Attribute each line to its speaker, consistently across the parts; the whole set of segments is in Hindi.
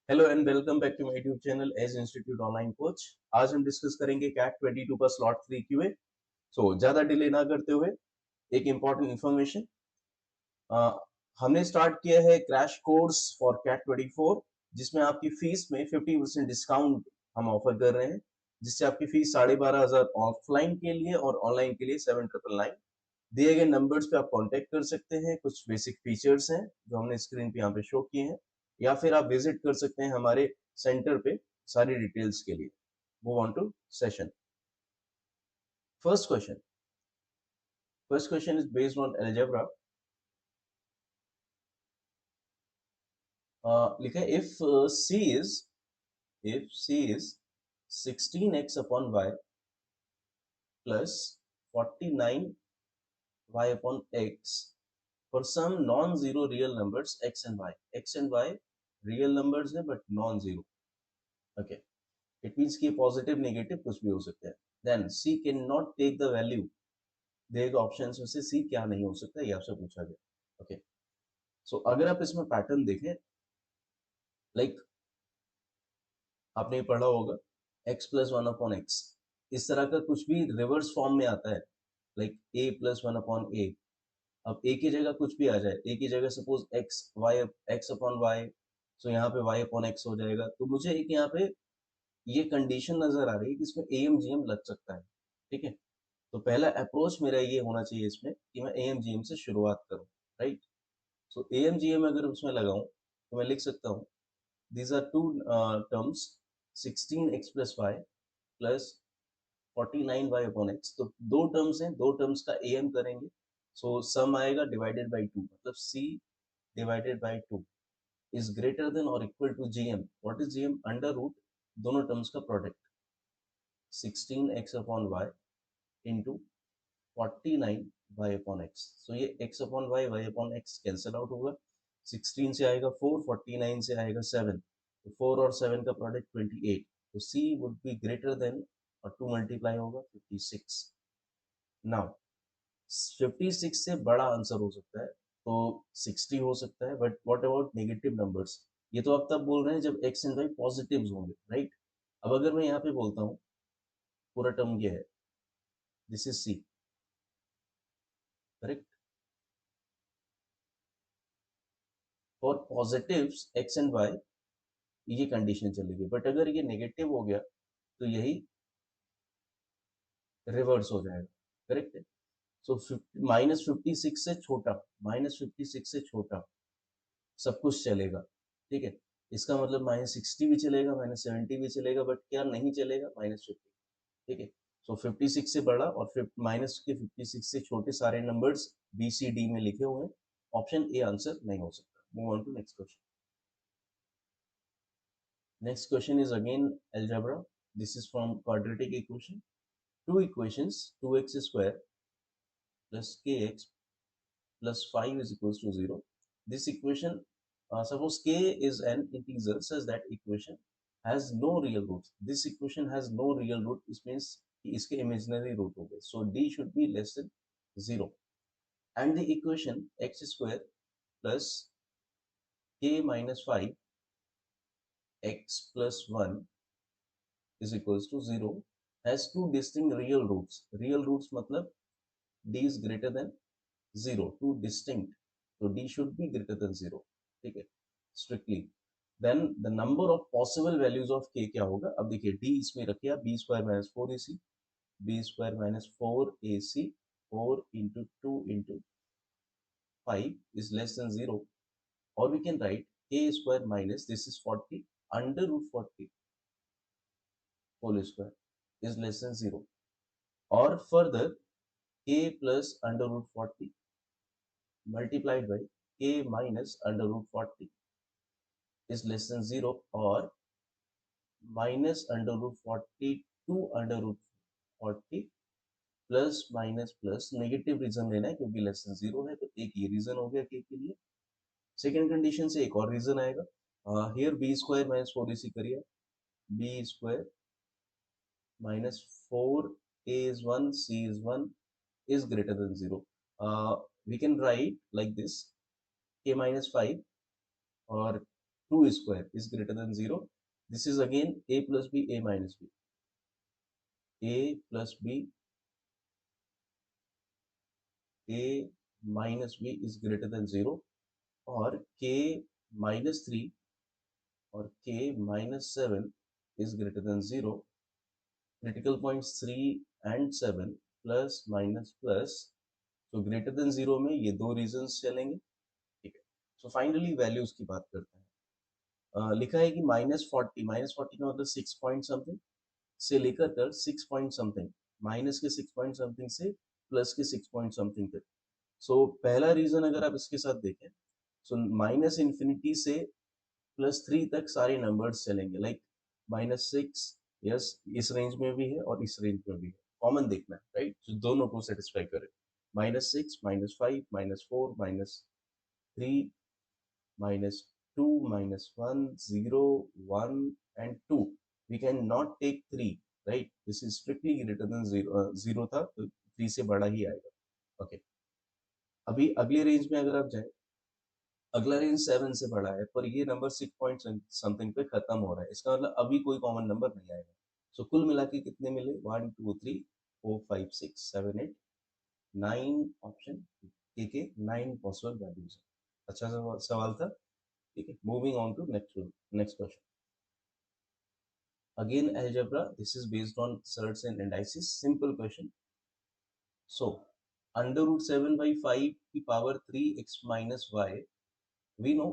Speaker 1: Hello and welcome back to my YouTube channel as institute online coach. आज हम डिस्कस करेंगे कैट 22 का स्लॉट 3 क्यूए। सो ज्यादा डिले ना करते हुए एक इंपॉर्टेंट इंफॉर्मेशन, हमने स्टार्ट किया है क्रैश कोर्स फॉर कैट 24, जिसमें आपकी फीस में 50% डिस्काउंट हम ऑफर कर रहे हैं, जिससे आपकी फीस 12,500 ऑफलाइन के लिए और ऑनलाइन के लिए 7,999। दिए गए नंबर्स पे आप कांटेक्ट कर सकते हैं। कुछ बेसिक फीचर्स हैं जो हमने स्क्रीन पे यहाँ पे शो किए हैं, या फिर आप विजिट कर सकते हैं हमारे सेंटर पे सारी डिटेल्स के लिए। Move on to session. First question first question is based on algebra. लिखा है if C is 16x upon y plus 49y upon x for some non-zero real numbers x and y. x and y real numbers है but non-zero. Okay. It means कि पॉजिटिव नेगेटिव कुछ भी हो सकता है। Then C can not take the value. देगा ऑप्शन में से सी क्या नहीं हो सकता, ये आपसे पूछा गया। ओके, सो अगर आप इसमें पैटर्न देखें, लाइक आपने पढ़ा होगा x plus one upon x, इस तरह का कुछ भी रिवर्स फॉर्म में आता है, like a plus one upon a. अब a की जगह कुछ भी आ जाए, a की जगह सपोज x अपॉन वाई, सो यहाँ पे y अपॉन एक्स हो जाएगा। तो मुझे एक यहाँ पे ये कंडीशन नजर आ रही है कि इसमें एम जी एम लग सकता है। ठीक है, तो पहला अप्रोच मेरा ये होना चाहिए इसमें कि मैं AMGM से शुरुआत करूं। राइट, सो AMGM अगर उसमें लगाऊं तो मैं लिख सकता हूं these are two terms, 16x plus y plus 49y upon x. तो दो टर्म्स हैं, दो टर्म्स का AM करेंगे, सो सम आएगा डिवाइडेड बाई टू, मतलब C divided by two is greater than और equal to GM। What is GM? Under root दोनों टर्म्स का product, 16x upon y into 49 y upon x. So ये x upon y, y upon x cancel out होगा। 16 से आएगा 4, 49 से आएगा 7, तो 4 और 7 का प्रोडक्ट 28। तो c would be greater than, और 2 मल्टीप्लाई होगा 56। नाउ 56 से बड़ा आंसर हो सकता है तो 60 हो सकता है, but what about negative numbers? ये तो आप तब बोल रहे हैं जब x एंड y पॉजिटिव्स होंगे, राइट? अब अगर मैं यहाँ पे बोलता हूँ पूरा टर्म ये है, this is c, correct? For positives x and y ये कंडीशन चलेगी, बट अगर ये नेगेटिव हो गया तो यही रिवर्स हो जाएगा। करेक्ट है, सो -56 से छोटा, -56 से छोटा सब कुछ चलेगा। ठीक है, इसका मतलब -60 भी चलेगा, -70 भी चलेगा, बट क्या नहीं चलेगा? -50। ठीक है, सो 56 से बड़ा और फिर माइनस के 56 से छोटे सारे नंबर्स BCD में लिखे हुए हैं। ऑप्शन ए आंसर नहीं हो सकता। Move on to next question. Next question is again algebra. This is from quadratic equation. Two equations, 2x square plus kx plus 5 is equals to 0. This equation, suppose k is an integer such that equation has no real roots. This equation has no real root, which means इसके imaginary root हो गए, so d should be less than 0. And the equation x square plus k minus 5 x plus 1 is equals to 0 has two distinct real roots. Real roots मतलब d is greater than 0, two distinct, so d should be greater than 0. ठीक है, strictly. Then the number of possible values of k क्या होगा? अब देखिए d इसमें रखिए b square minus 4ac, b square minus 4ac, 4 into 2 into 5 is less than 0, or we can write k square minus, this is 40 under root 40 whole square is less than 0, or further k plus under root 40 multiplied by k minus under root 40 is less than 0, or minus under root 40 to under root 40 plus minus plus negative reason लेना है क्योंकि लेस देन 0 है, तो एक ये रीजन हो गया के लिए। सेकेंड कंडीशन से एक और रीजन आएगा, here B square minus 4ac करिए, b square minus 4a is 1, c is 1 is greater than 0. We can write like this, k minus 5 or 2 square is greater than 0. This is again a plus b, a minus b, a plus b, a minus b is greater than 0, और k minus 3 और k minus 7 is greater than 0. Critical points 3 and 7 plus minus plus, तो ग्रेटर देन 0 में ये दो रीजंस चलेंगे, ठीक है. सो फाइनली वैल्यूज की बात करते हैं. लिखा है कि -40 का मतलब 6 पॉइंट समथिंग से लेकर कर 6 पॉइंट समथिंग, माइनस के 6 पॉइंट समथिंग से प्लस के 6 पॉइंट समथिंग तक. सो पहला रीजन अगर आप इसके साथ देखें, सो माइनस इन्फिनिटी से +3 तक सारे नंबर्स चलेंगे, लाइक -6, यस, इस रेंज में भी है और इस रेंज में भी है, कॉमन देखना है, राइट. तो दोनों को सेटिस्फाई करे. -6, -5, -4, -3, -2, -1, 0, 1 and 2. We can not take 3, right? This is strictly greater than 0. 0 था तो 3 से बड़ा ही आएगा. ओके, अभी अगले रेंज में अगर आप जाए, अगला रेंज 7 से बड़ा है, पर ये नंबर 6 पॉइंट समथिंग पे खत्म हो रहा है. इसका मतलब अभी कोई कॉमन नंबर नहीं आएगा. सो कुल मिला के कितने मिले? 1 2 3 4 5 6 7 8 9 ऑप्शन के 9 पॉसिबल वैल्यूज. अच्छा सवाल था, ठीक है. Moving on to next question. Again algebra, this is based on surds and indices. Simple question. So under root 7 by 5 की power 3x minus y, we know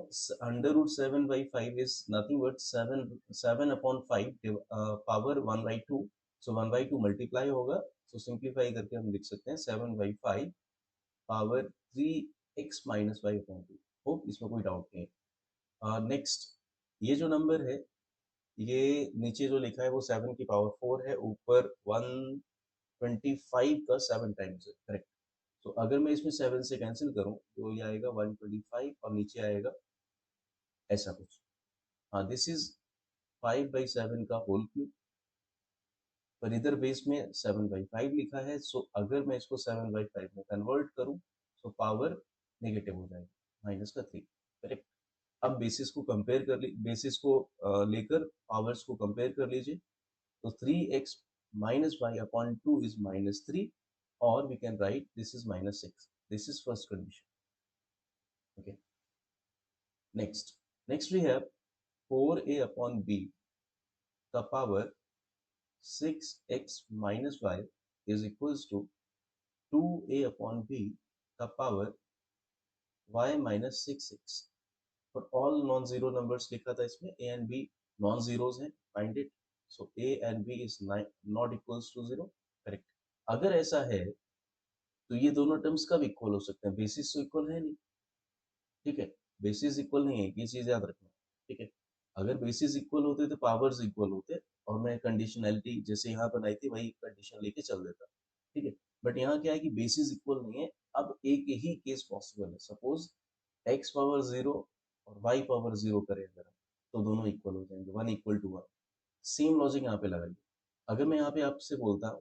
Speaker 1: under root 7 by 5 is nothing but 7 upon 5 power 1 by 2. So 1 by 2 multiply होगा, so simplify करके हम लिख सकते हैं 7 by 5 power 3x minus y upon 2. Hope इसमें कोई डाउट नहीं है. नेक्स्ट, ये जो नंबर है, ये नीचे जो लिखा है वो 7 की पावर 4 है, ऊपर 125 का 7 टाइम्स है, करेक्ट. तो अगर मैं इसमें 7 से कैंसिल करूं तो ये आएगा 125 और नीचे आएगा ऐसा कुछ. हाँ, दिस इज 5/7 का होल क्यूब, पर इधर बेस में 7/5 लिखा है. सो अगर मैं इसको 7/5 में कन्वर्ट करूं तो पावर नेगेटिव हो जाएगी, -3, करेक्ट. अब बेसिस को कंपेयर कर ली, बेसिस को लेकर पावर्स को कंपेयर कर लीजिए. तो 3x minus y upon 2 is -3, or we can write this is -6. This is first condition. Okay. Next we have 4a upon b the power 6x minus y is equals to 2a upon b the power y minus 6x. For all non-zero numbers लिखा था इसमें, a and b non-zeros हैं, find it. So a and b is not equals to 0, correct. अगर ऐसा है तो ये दोनों टर्म्स कब इक्वल हो सकते हैं? बेसिस तो इक्वल है नहीं, ठीक है. बेसिस इक्वल नहीं है, ये चीज याद रखना, ठीक है. अगर बेसिस इक्वल होते तो पावर्स इक्वल होते, और मैं कंडीशनैलिटी जैसे यहाँ बनाई थी वही कंडीशन लेके चल देता, ठीक है. बट यहाँ क्या है कि बेसिस इक्वल नहीं है. अब एक ही केस पॉसिबल है. सपोज x पावर 0 और y पावर 0 करें अगर हम, तो दोनों इक्वल हो जाएंगे, 1 इक्वल टू 1. सेम लॉजिक यहाँ पे लगाइए. अगर मैं यहाँ पे आपसे बोलता हूँ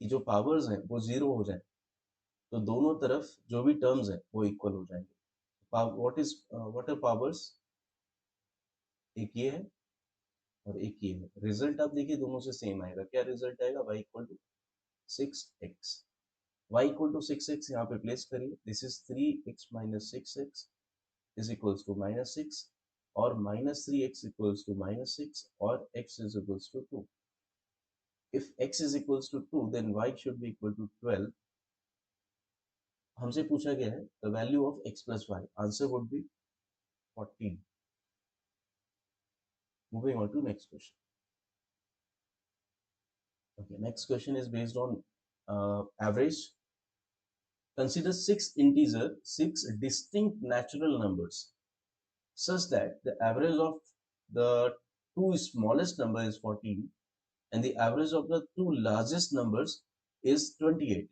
Speaker 1: कि जो पावर्स हैं वो 0 हो जाए, तो दोनों तरफ जो भी टर्म्स हैं वो इक्वल हो जाएंगे. What are powers? एक ये है और एक ये है. रिजल्ट आप देखिए दोनों से सेम आएगा. क्या रिजल्ट आएगा? y equal to 6x. y equal to 6x यहाँ पे प्लेस करिए. This is 3x minus 6x is equals to -6, और -3x इक्वल्स टू -6, और x is equals to 2. If x is equals to 2, then y should be equal to 12. हमसे पूछा गया है the value of x plus y. Answer would be 14. Moving on to next question. Okay, next question is based on average. Consider six distinct natural numbers such that the average of the two smallest number is 14 and the average of the two largest numbers is 28.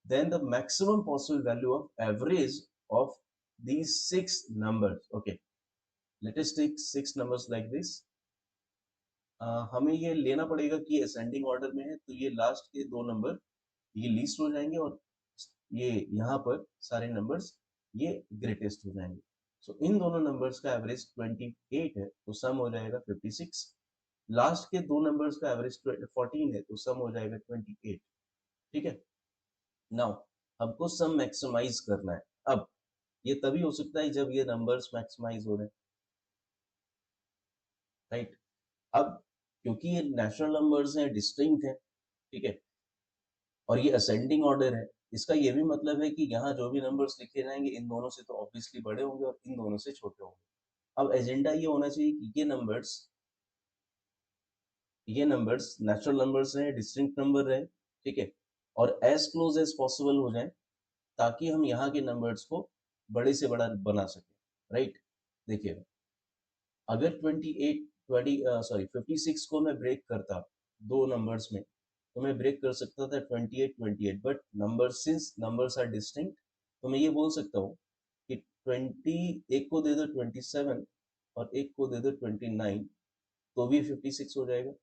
Speaker 1: Then the maximum possible value of average of these six numbers. Okay, let us take six numbers like this. हमें ये लेना पड़ेगा कि असेंडिंग ऑर्डर में है, तो ये लास्ट के दो नंबर ये लीस्ट हो जाएंगे और ये यहाँ पर सारे नंबर्स ये ग्रेटेस्ट हो जाएंगे. सो इन दोनों नंबर्स का एवरेज 28 है तो सम हो जाएगा 56। लास्ट के दो नंबर्स का एवरेज 14 है तो सम हो जाएगा 28। ठीक है, नाउ हमको सम मैक्सिमाइज करना है। अब ये तभी हो सकता है जब ये नंबर्स मैक्सिमाइज हो रहे हैं, राइट। अब क्योंकि ये नेचुरल नंबर्स हैं, डिस्टिंक्ट हैं, ठीक है, और ये असेंडिंग ऑर्डर है, इसका ये भी मतलब है कि यहाँ जो भी नंबर्स लिखे जाएंगे इन दोनों से तो ऑब्वियसली बड़े होंगे और इन दोनों से छोटे होंगे। अब एजेंडा ये होना चाहिए कि ये नंबर्स नेचुरल नंबर्स रहे, डिस्टिंक्ट नंबर रहे, ठीक है, और एज क्लोज एज पॉसिबल हो जाए ताकि हम यहाँ के नंबर्स को बड़े से बड़ा बना सकें, राइट। देखिए, अगर 56 को मैं ब्रेक करता दो नंबर्स में तो मैं ब्रेक कर सकता था 28, but number since numbers are distinct तो मैं ये बोल सकता हूँ कि 20 एक को दे दो 27 और एक को दे दो 29 तो भी 56 हो जाएगा।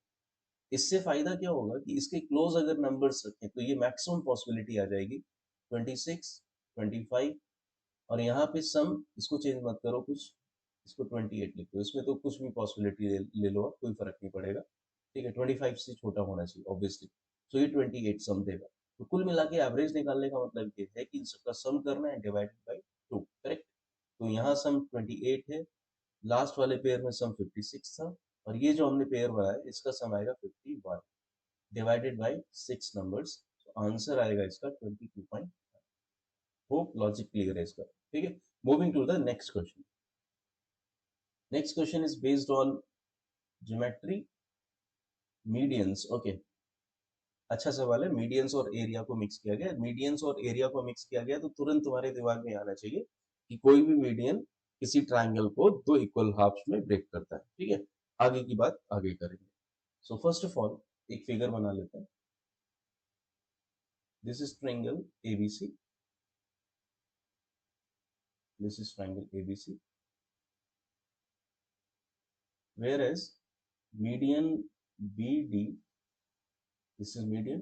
Speaker 1: इससे फायदा क्या होगा कि इसके क्लोज अगर नंबर्स रखें तो ये मैक्सिमम पॉसिबिलिटी आ जाएगी 26, 25, और यहाँ पे सम इसको चेंज मत करो कुछ, इसको 28 लिख दो, इसमें तो कुछ भी पॉसिबिलिटी ले लो आप, कोई फर्क नहीं पड़ेगा, ठीक है। 25 से छोटा होना चाहिए ऑब्वियसली। सो ये 28 सम देगा। तो कुल मिला के एवरेज निकालने का मतलब ये है कि इन सबका सम करना है डिवाइडेड बाई 2, करेक्ट। तो यहाँ सम 28 है, लास्ट वाले पेयर में सम 56 था, और ये जो हमने पेयर बनाया इसका सम आएगा 51 डिवाइडेड बाई 6 नंबर्स। तो आंसर आएगा इसका 22। होप लॉजिक क्लियर है इसका, ठीक है। Moving to the next question. Next question is based on geometry, medians, okay. अच्छा सवाल है, मीडियंस और एरिया को मिक्स किया गया। मीडियंस और एरिया को मिक्स किया गया तो तुरंत तुम्हारे दिमाग में आना चाहिए कि कोई भी मीडियन किसी ट्राइंगल को दो इक्वल हाफ्स में ब्रेक करता है, ठीक है। आगे की बात आगे करेंगे। सो फर्स्ट ऑफ ऑल एक फिगर बना लेते हैं। This is triangle ABC, this is triangle ABC, whereas median BD, this is median,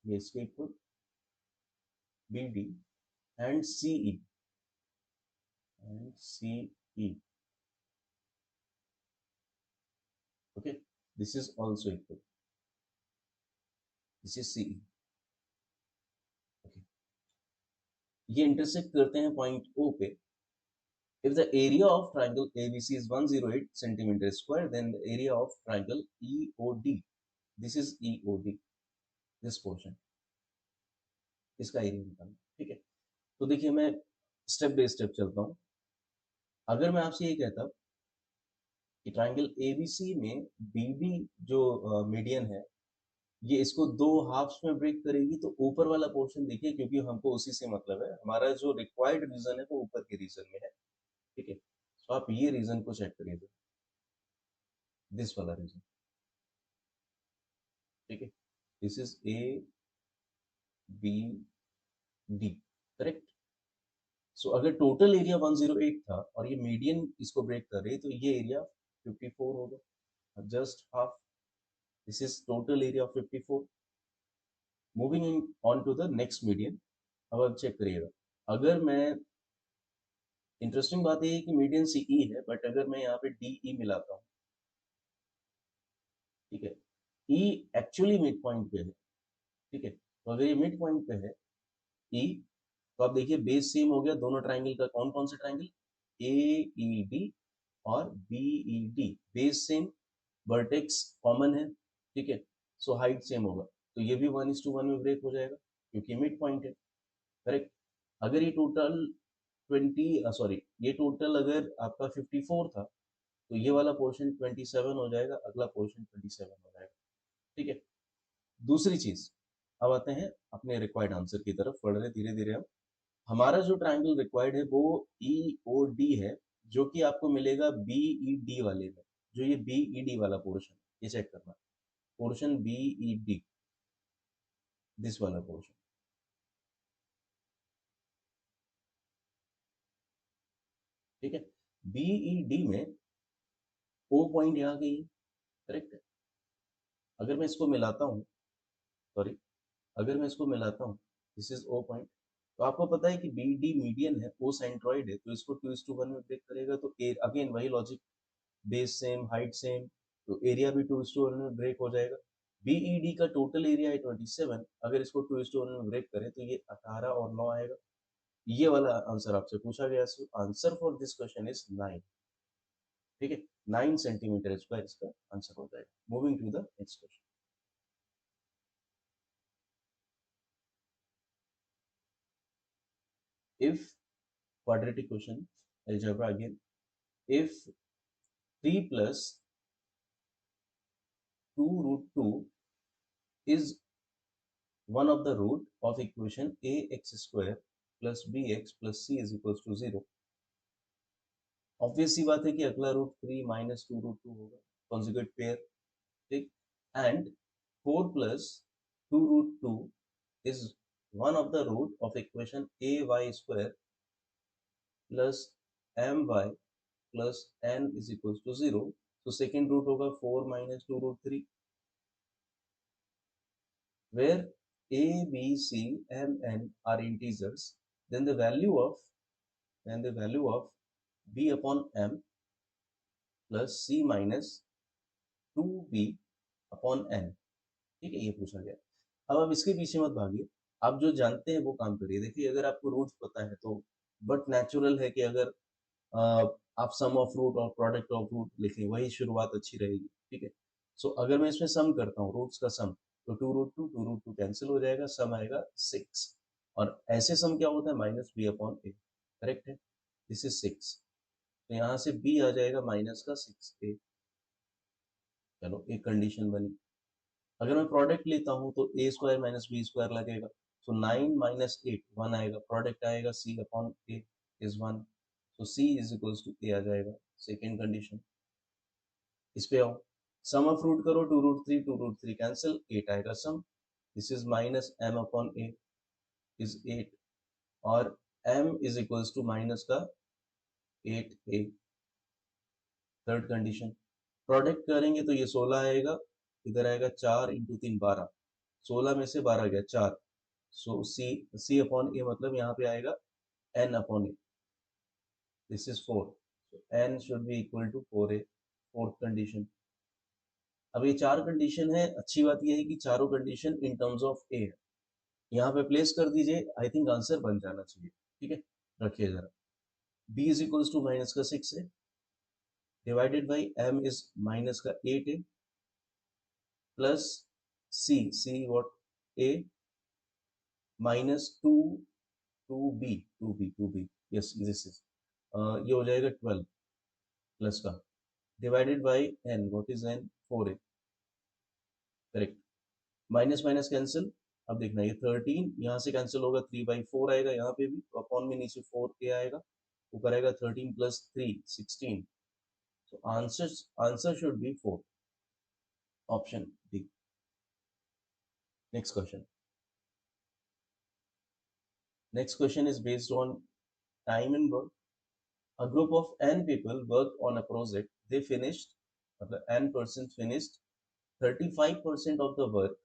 Speaker 1: ये इसके equal BD and CE, okay, this is also equal, this is CE, okay। ये इंटरसेक्ट करते हैं पॉइंट O पे। If the area of triangle ABC is 108 centimeter square, then the area of triangle EOD, this is EOD, this portion, इसका एरिया निकालना, ठीक है। तो देखिए मैं स्टेप बाय स्टेप चलता हूँ। अगर मैं आपसे ये कहता कि ट्राइंगल एबीसी में बीडी जो मीडियन है ये इसको दो हाफ्स में ब्रेक करेगी, तो ऊपर वाला पोर्शन देखिए, क्योंकि हमको उसी से मतलब है, हमारा जो रिक्वायर्ड रीजन है वो ऊपर के रीजन में है, ठीक है। तो आप ये रीजन को चेक करिए, दिस वाला रीजन, ठीक है। This is ABD, correct. So अगर टोटल एरिया 108 था और ये मीडियन इसको ब्रेक कर रही है तो ये एरिया 54 होगा, just half. This is total area of 54। Moving on to the next median. अब आप चेक करिएगा, अगर मैं, इंटरेस्टिंग बात ये है कि मीडियन CE है, बट अगर मैं यहाँ पे DE मिलाता हूँ, ठीक है, E एक्चुअली मिड पॉइंट पे है, ठीक है। तो अगर ये मिड पॉइंट पे है E, तो आप देखिए बेस सेम हो गया दोनों ट्राइंगल का। कौन कौन से ट्राइंगल? AED और BED, base same, vertex common है, ठीक है। सो हाइट सेम होगा, तो ये भी 1:1 में ब्रेक हो जाएगा क्योंकि मिड पॉइंट है, करेक्ट। अगर ये टोटल 20 ये टोटल अगर आपका 54 था तो ये वाला पोर्शन 27 हो जाएगा, अगला पोर्शन 27 हो जाएगा, ठीक है। दूसरी चीज, अब आते हैं अपने रिक्वायर्ड आंसर की तरफ, बढ़ रहे धीरे धीरे हम। हमारा जो ट्राइंगल रिक्वायर्ड है वो EOD है, जो कि आपको मिलेगा BED वाले में। जो ये BED वाला पोर्शन, ये चेक करना, पोर्शन BED, दिस वाला पोर्शन, ठीक है। BED में O पॉइंट यहाँ गई है, करेक्ट है। अगर मैं इसको मिलाता हूँ, सॉरी, अगर मैं इसको मिलाता हूँ, दिस इज O पॉइंट, तो आपको पता है कि बी डी मीडियन है, ओ सेंट्रॉइड है, तो इसको 2:1 में ब्रेक करेगा, तो अगेन वही logic, base same, height same, तो एरिया भी 2:1 में ब्रेक हो जाएगा। बीईडी का टोटल एरिया है 27, अगर इसको 2:1 में ब्रेक करें तो ये 18 और 9 आएगा। ये वाला आंसर आपसे पूछा गया, so answer for this question is 9। ठीक है, 9 सेंटीमीटर स्क्वायर इसका आंसर हो जाएगा। Moving to the next question. If quadratic question, algebra again, if 3 plus 2 root 2 is one of the root of equation ax square plus bx plus c is equals to 0, obvious सी बात है कि अगला रूट 3 माइनस 2 रूट 2 होगा, कॉन्जुगेट पेयर। ठीक, and 4 plus 2 root 2 is one of the root of equation ay square plus my plus n is equals to 0. So second root होगा 4 minus 2 root 3, where a, b, c, m, n are integers. Then the value of b upon m plus c minus 2b upon n. ठीक है, ये पूछा गया। अब आप इसके पीछे मत भागिए, आप जो जानते हैं वो काम करिए। देखिए, अगर आपको रूट्स पता है तो बट नेचुरल है कि अगर आप सम ऑफ रूट और प्रोडक्ट ऑफ रूट लिखें, वही शुरुआत अच्छी रहेगी। ठीक है, सो अगर मैं इसमें सम करता हूँ, रूट्स का सम, तो 2 रूट 2 कैंसिल हो जाएगा, सम आएगा 6। और ऐसे सम क्या होता है, माइनस बी अपॉन ए, करेक्ट है, दिस इज 6, तो यहाँ से बी आ जाएगा माइनस का 6a। चलो, एक कंडीशन बनी। अगर मैं प्रोडक्ट लेता हूँ तो ए स्क्वायर माइनस बी स्क्वायर लगेगा, सो 9 माइनस 8 1 आएगा, प्रोडक्ट आएगा सी अपॉन ए इज 1, तो सी इज इक्वल्स टू ए आ जाएगा। सेकेंड कंडीशन, इस पे आओ, सम ऑफ रूट करो, 2 रूट 3 कैंसिल, 8 आएगा sum, this is minus m upon a is 8, और m is equals to minus का 8a। थर्ड कंडीशन, प्रोडक्ट करेंगे तो ये 16 आएगा, इधर आएगा 4 इंटू 3 12, 16 में से 12 गया 4, सो सी अपॉन ए मतलब यहाँ पे आएगा n upon a, this is 4, so n should be equal to 4a, fourth condition. अब ये चार कंडीशन है, अच्छी बात ये है कि चारों कंडीशन इन टर्म्स ऑफ ए है, यहाँ पे प्लेस कर दीजिए, आई थिंक आंसर बन जाना चाहिए। ठीक है, रखिए जरा, b is equals to minus का 6 है, divided by m is minus का 8 है, plus c what a minus 2b, yes this is, ये हो जाएगा 12 प्लस का, divided by n, what is n, 4a, correct, minus minus cancel. अब देखना, ये 13 यहाँ से कैंसिल होगा, 3/4 आएगा यहाँ पे भी, तो अपॉन में नीचे 4a आएगा, ऊपर आएगा 13 plus 3 16, so answer should B 4, option D. Next question, next question is based on time and work. A group of n people worked on a project. They finished, n persons finished 35% of the work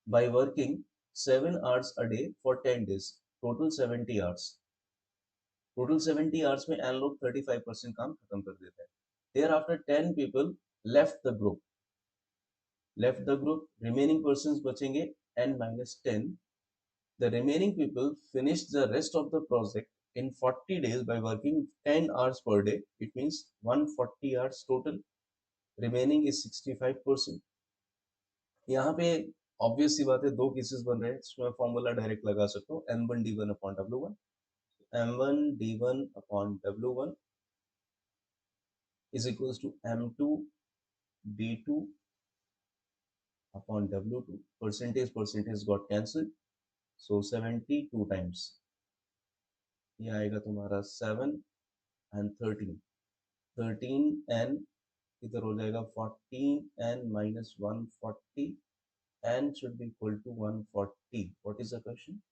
Speaker 1: by working 7 hours a day for 10 days. Total 70 hours. Total 70 hours में n लोग 35% काम खत्म कर देते हैं. Thereafter 10 people left the group. Remaining persons बचेंगे n minus 10. The remaining people finished the rest of the project in 40 days by working 10 hours per day. It means 140 hours total. Remaining is 65%. यहाँ पे ऑब्वियस सी बात है, दो केसेस बन रहे हैं, इसमें फॉर्मूला डायरेक्ट लगा सकता हूँ, m1d1 upon w1, m1d1 upon w1 is equals to m2d2 upon w2, percentage got cancelled, so 72 times, ये आएगा तुम्हारा 7 and 13, 13n इधर हो जाएगा 14n minus 140, n should be equal to 140. What is the question?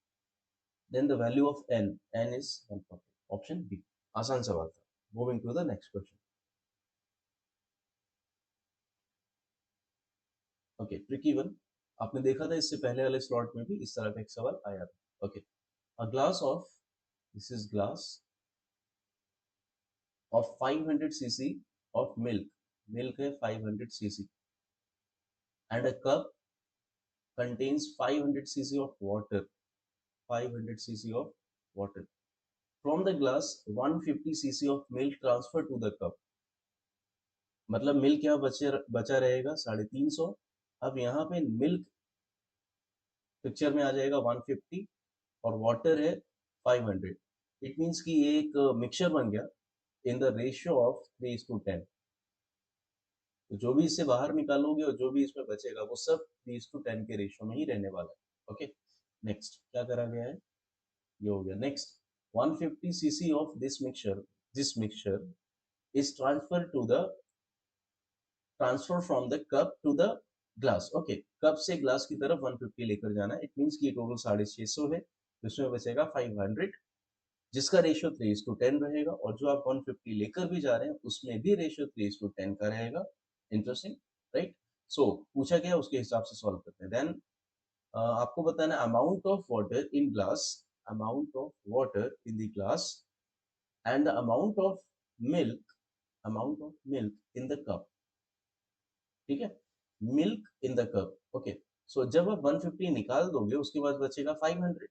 Speaker 1: Then the value of n is 140, option B। आसान सवाल था। Moving to the next question. Okay, tricky one। आपने देखा था इससे पहले वाले स्लॉट में भी इस तरह का एक सवाल आया था। Okay, a glass of, this is glass of 500 cc of milk, milk है 500 cc, and a cup contains 500 cc of water, 500 cc of water. From the glass 150 cc of milk transferred to the cup. मतलब मिल्क यहाँ बचा रहेगा 350. अब यहाँ पे मिल्क पिक्चर में आ जाएगा 150 और वाटर है 500. इट मीन्स कि ये एक मिक्सचर बन गया इन द रेशियो ऑफ 3:10. तो जो भी इससे बाहर निकालोगे और जो भी इसमें बचेगा वो सब 3:10 के रेशियो में ही रहने वाला है. ओके, नेक्स्ट क्या करा गया है, ये हो गया. Next 150 cc of this mixture is transfer from the cup to the glass. Okay, cup से ग्लास की तरफ 150 लेकर जाना है. इट मीन्स कि टोटल 650 है, इसमें बचेगा 500, जिसका रेशियो 3:10 रहेगा. और जो आप 150 लेकर भी जा रहे हैं उसमें भी रेशियो 3:10 का रहेगा. Interesting, right. सो पूछा गया उसके हिसाब से सॉल्व करते हैं. देन आपको बताना amount of water in glass, amount of water in the glass and the amount of milk, amount of milk in the cup. ठीक है, milk in the cup. Okay, so जब आप 150 निकाल दोगे उसके बाद बचेगा 500.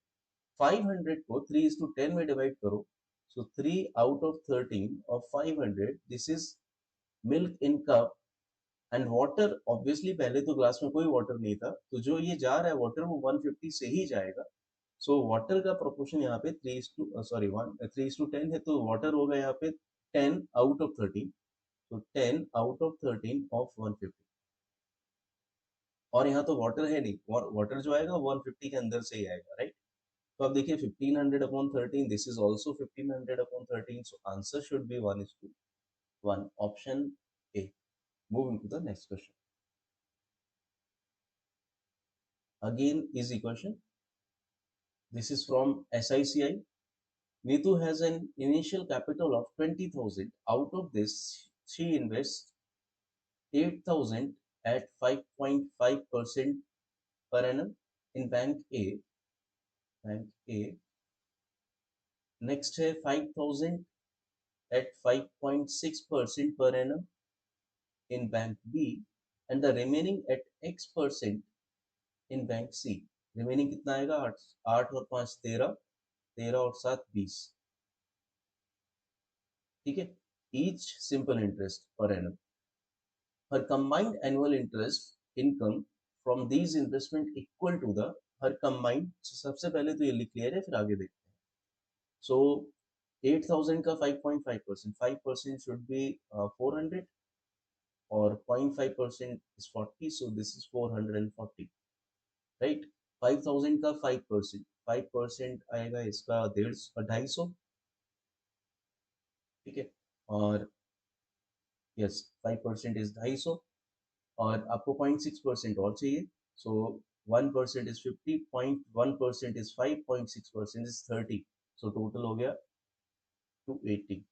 Speaker 1: 500 को 3:10 में डिवाइड करो. सो 3 out of 13 of 500, this is milk in cup. And water obviously पहले तो ग्लास में कोई वाटर नहीं था, तो जो ये जा रहा है वाटर वो 150 से ही जाएगा. सो वाटर का प्रोपोर्शन यहाँ पे 3:10 है, तो वाटर होगा यहाँ पे 10 आउट ऑफ 13. तो 10 आउट ऑफ 13 ऑफ 150. और यहाँ तो वाटर है नहीं, और वाटर जो आएगा 150 के अंदर से ही आएगा, राइट. तो अब देखिए 1500 upon 13, this is also 1500 upon 13. So answer should be 1:1, option A. Moving to the next question. Again easy question. This is from SICI. Neetu has an initial capital of 20,000. Out of this, she invests 8,000 at 5.5% per annum in Bank A. Bank A. Next है 5,000 at 5.6% per annum in Bank B, and the remaining at X% in Bank C. Remaining कितना आएगा, 8, 8 और 5 13, 13 और 7 20. ठीक है, each simple interest per annum. Her combined annual interest income from these investment equal to the her combined. सबसे पहले तो ये लिख लिया जाए, फिर आगे देखते हैं. So 8,000 का 5.5%, 5% should be 400, और 0.5% is 40, so this is 440, right. 5,000 का 5%, 5% आएगा इसका 250. ठीक है, और यस 5% इज 250, और आपको 0.6% और चाहिए. सो 1% is 50, 0.1% is 5, 0.6% is 30. So total हो गया 280.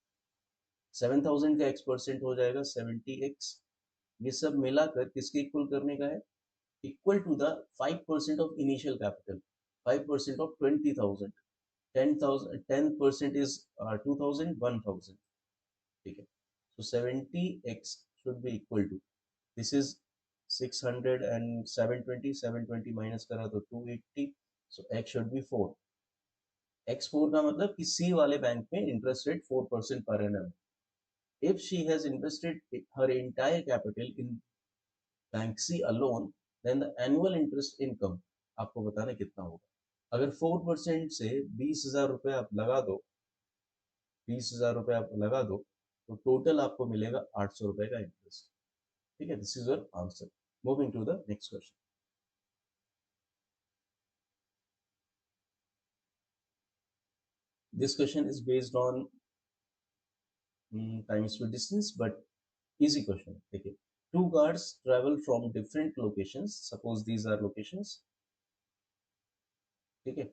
Speaker 1: 7,000 का x% हो जाएगा 70x. ये सब मिलाकर किसके इक्वल करने का है, equal to the 5% of initial capital, 5% of 20,000, 10,000, 10% is 2,000, 1,000. ठीक है, so 70x should be equal to, this is 600 and 720, 720 minus करा तो 280, so x should be 4. x4 का मतलब कि C वाले बैंक में interest rate 4% per annum. If she has invested her entire capital in Bank C alone, then the annual interest income आपको बताना कितना होगा. अगर 4% से 20,000 रुपए आप लगा दो, 20,000 रुपए आप लगा दो, तो टोटल आपको मिलेगा 800 रुपए का इंटरेस्ट. ठीक है, this is your answer. Moving to the next question. This question is based on time speed distance, but easy question. Okay, two cars travel from different locations, suppose these are locations. Okay,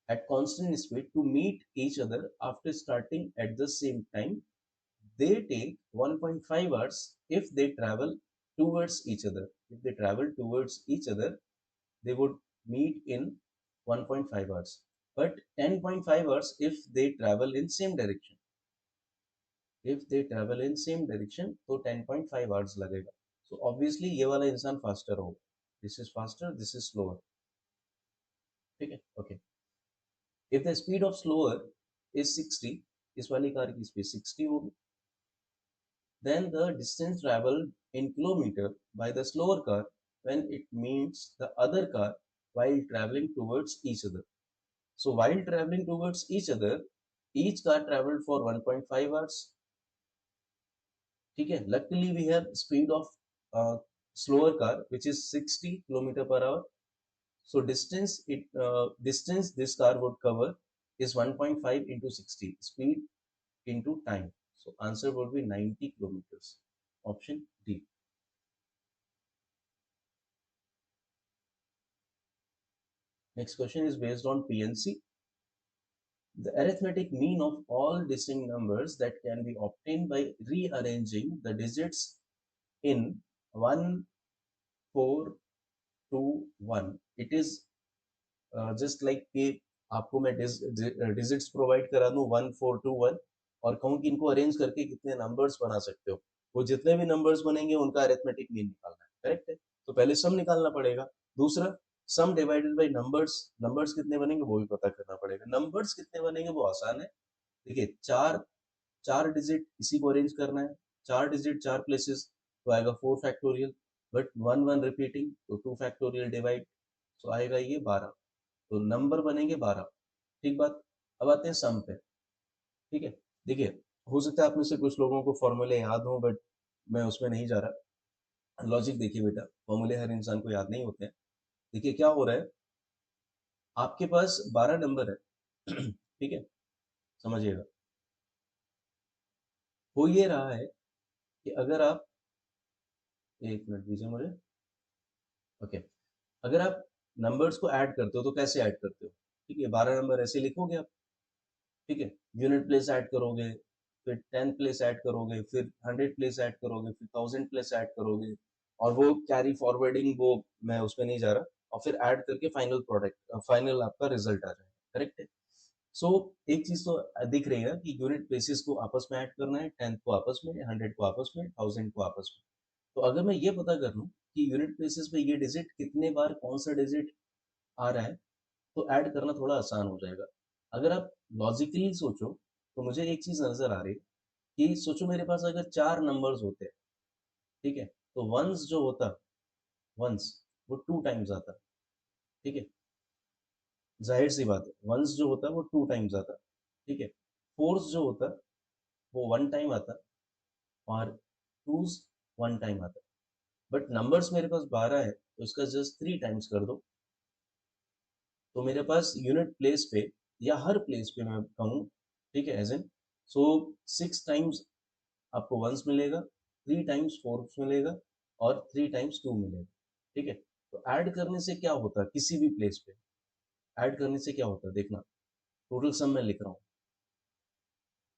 Speaker 1: at constant speed to meet each other after starting at the same time. They take 1.5 hours if they travel towards each other. If they travel towards each other, they would meet in 1.5 hours. But 10.5 hours if they travel in same direction. If they travel in same direction, तो 10.5 hours लगेगा. So obviously ये वाला इंसान faster होगा. This is faster, this is slower. ठीक है? Okay. If the speed of slower is 60, इस वाली कार की speed 60 होगी. Then the distance traveled in kilometer by the slower car when it meets the other car while traveling towards each other. So while traveling towards each other, each car traveled for 1.5 hours. ठीक है. Luckily we have speed of slower car which is 60 kilometer per hour. So distance this car would cover is 1.5 into 60 speed into time. So answer would be 90 kilometers. Option D. Next question is based on PNC. The arithmetic mean of all distinct numbers that can be obtained by rearranging the digits in 1, 4, 2, 1. It is just like कि आपको मैं डिजिट्स प्रोवाइड करा दूं 1, 4, 2, 1 और कहूँ कि इनको अरेंज करके कितने नंबर्स बना सकते हो. वो जितने भी नंबर्स बनेंगे उनका अरिथमेटिक मीन निकालना है. करेक्ट है. तो पहले सम निकालना पड़ेगा. दूसरा सम डिवाइडेड बाय नंबर्स. नंबर्स कितने बनेंगे वो भी पता करना पड़ेगा. नंबर्स कितने बनेंगे वो आसान है. देखिए चार चार डिजिट इसी को अरेंज करना है. चार डिजिट चार प्लेसेस तो आएगा 4 फैक्टोरियल. बट 1 1 रिपीटिंग तो 2 फैक्टोरियल डिवाइड तो आएगा ये 12. तो नंबर बनेंगे 12. ठीक बात. अब आते हैं सम पे. ठीक है. देखिए हो सकता है आप में से कुछ लोगों को फॉर्मूले याद हो बट मैं उसमें नहीं जा रहा. लॉजिक देखिए बेटा, फॉर्मूले हर इंसान को याद नहीं होते हैं. देखिए क्या हो रहा है. आपके पास 12 नंबर है. ठीक है. समझिएगा. हो ये रहा है कि अगर आप एक मिनट दीजिए मुझे. ओके. अगर आप नंबर्स को ऐड करते हो तो कैसे ऐड करते हो. ठीक है. 12 नंबर ऐसे लिखोगे आप. ठीक है. यूनिट प्लेस ऐड करोगे, फिर 10 प्लेस ऐड करोगे, फिर 100 प्लेस ऐड करोगे, फिर 1000 प्लेस ऐड करोगे और वो कैरी फॉरवर्डिंग वो मैं उसमें नहीं जा रहा. और फिर ऐड करके फाइनल प्रोडक्ट फाइनल आपका रिजल्ट आ जाएगा. करेक्ट है. सो एक चीज तो दिख रही है कि यूनिट प्लेसेस को आपस में ऐड करना है. 10 को आपस में, 100 को आपस में, 1000 को आपस में. तो अगर मैं ये पता कर लूं कि यूनिट प्लेसेस पे ये डिजिट कितने बार कौन सा डिजिट आ रहा है तो ऐड करना थोड़ा आसान हो जाएगा. अगर आप लॉजिकली सोचो तो मुझे एक चीज नजर आ रही है कि सोचो मेरे पास अगर चार नंबर्स होते हैं. ठीक है. तो वंस जो होता, वंस वो 2 टाइम्स आता. ठीक है. जाहिर सी बात है वंस जो होता है वो 2 टाइम्स आता. ठीक है. फोर्स जो होता है वो 1 टाइम आता और टूज 1 टाइम आता. बट नंबर्स मेरे पास 12 है तो इसका जस्ट 3 टाइम्स कर दो. तो मेरे पास यूनिट प्लेस पे या हर प्लेस पे मैं कहूँ. ठीक है. एज एन सो 6 टाइम्स आपको वंस मिलेगा, 3 टाइम्स फोर्स मिलेगा और 3 टाइम्स 2 मिलेगा. ठीक है. तो ऐड करने से क्या होता है किसी भी प्लेस पे ऐड करने से क्या होता है देखना. टोटल सम मैं लिख रहा हूँ.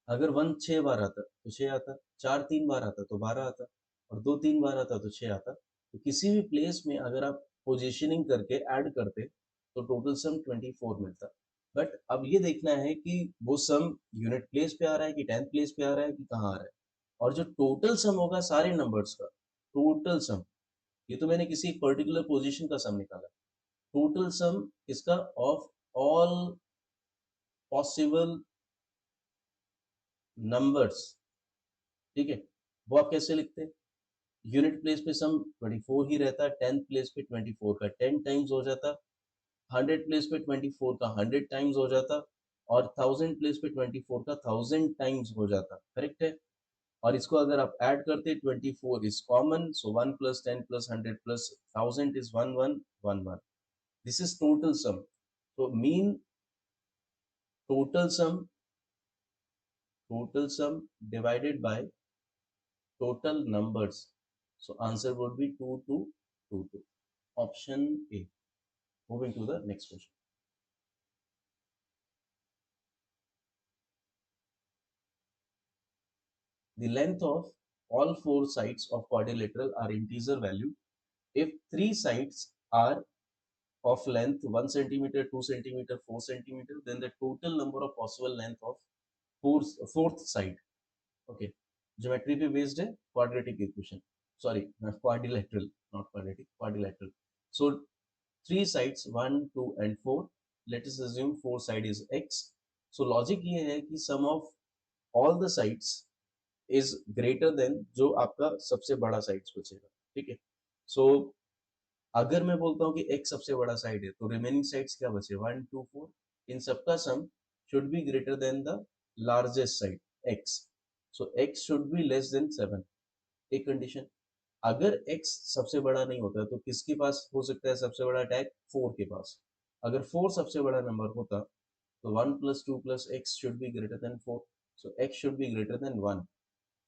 Speaker 1: अगर वन 6 बार आता तो 6 आता, 4 3 बार आता तो 12 आता और 2 3 बार आता तो 6 आता. तो किसी भी प्लेस में अगर आप पोजीशनिंग करके ऐड करते तो टोटल सम 24 मिलता. बट अब ये देखना है कि वो सम यूनिट प्लेस पे आ रहा है कि 10th प्लेस पे आ रहा है कि कहाँ आ रहा है. और जो टोटल सम होगा सारे नंबर्स का, टोटल सम, ये तो मैंने किसी पर्टिकुलर पोजीशन का सम निकाला. टोटल सम इसका ऑफ ऑल पॉसिबल नंबर्स. ठीक है. वो आप कैसे लिखते हैं. यूनिट प्लेस पे सम 24 ही रहता है. 10th प्लेस पे 24 का 10 टाइम्स हो जाता. 100 प्लेस पे 24 का 100 टाइम्स हो जाता और 1000 प्लेस पे 24 का 1000 टाइम्स हो जाता. करेक्ट है. और इसको अगर आप ऐड करते 24 is common so 1 plus 10 plus 100 plus 1000 is 1 1 1 1. This is total sum. तो mean total sum divided by total numbers. So answer would be 2 2 2 2. Option A. Moving to the next question. The length of all four sides of quadrilateral are integer value if three sides are of length 1 centimeter, 2 centimeter, 4 centimeter, then the total number of possible length of fourth side. Okay, geometry पे based है, quadratic equation, sorry, quadrilateral, not quadratic, quadrilateral. So three sides 1, 2 and 4. Let us assume four side is x. So logic ये है कि sum of all the sides is greater than जो आपका सबसे बड़ा sides बचेगा. ठीक है. So अगर मैं बोलता हूँ कि x सबसे बड़ा साइड है तो रिमेनिंग साइड्स क्या बचे 1, 2, 4. इन सबका sum should be greater than the largest side x. So x should be less than 7. एक कंडीशन. अगर x सबसे बड़ा नहीं होता तो किसके पास हो सकता है सबसे बड़ा टैग 4 के पास. अगर 4 सबसे बड़ा नंबर होता तो 1 plus 2 plus x should be greater than 4. So x should be greater than 1.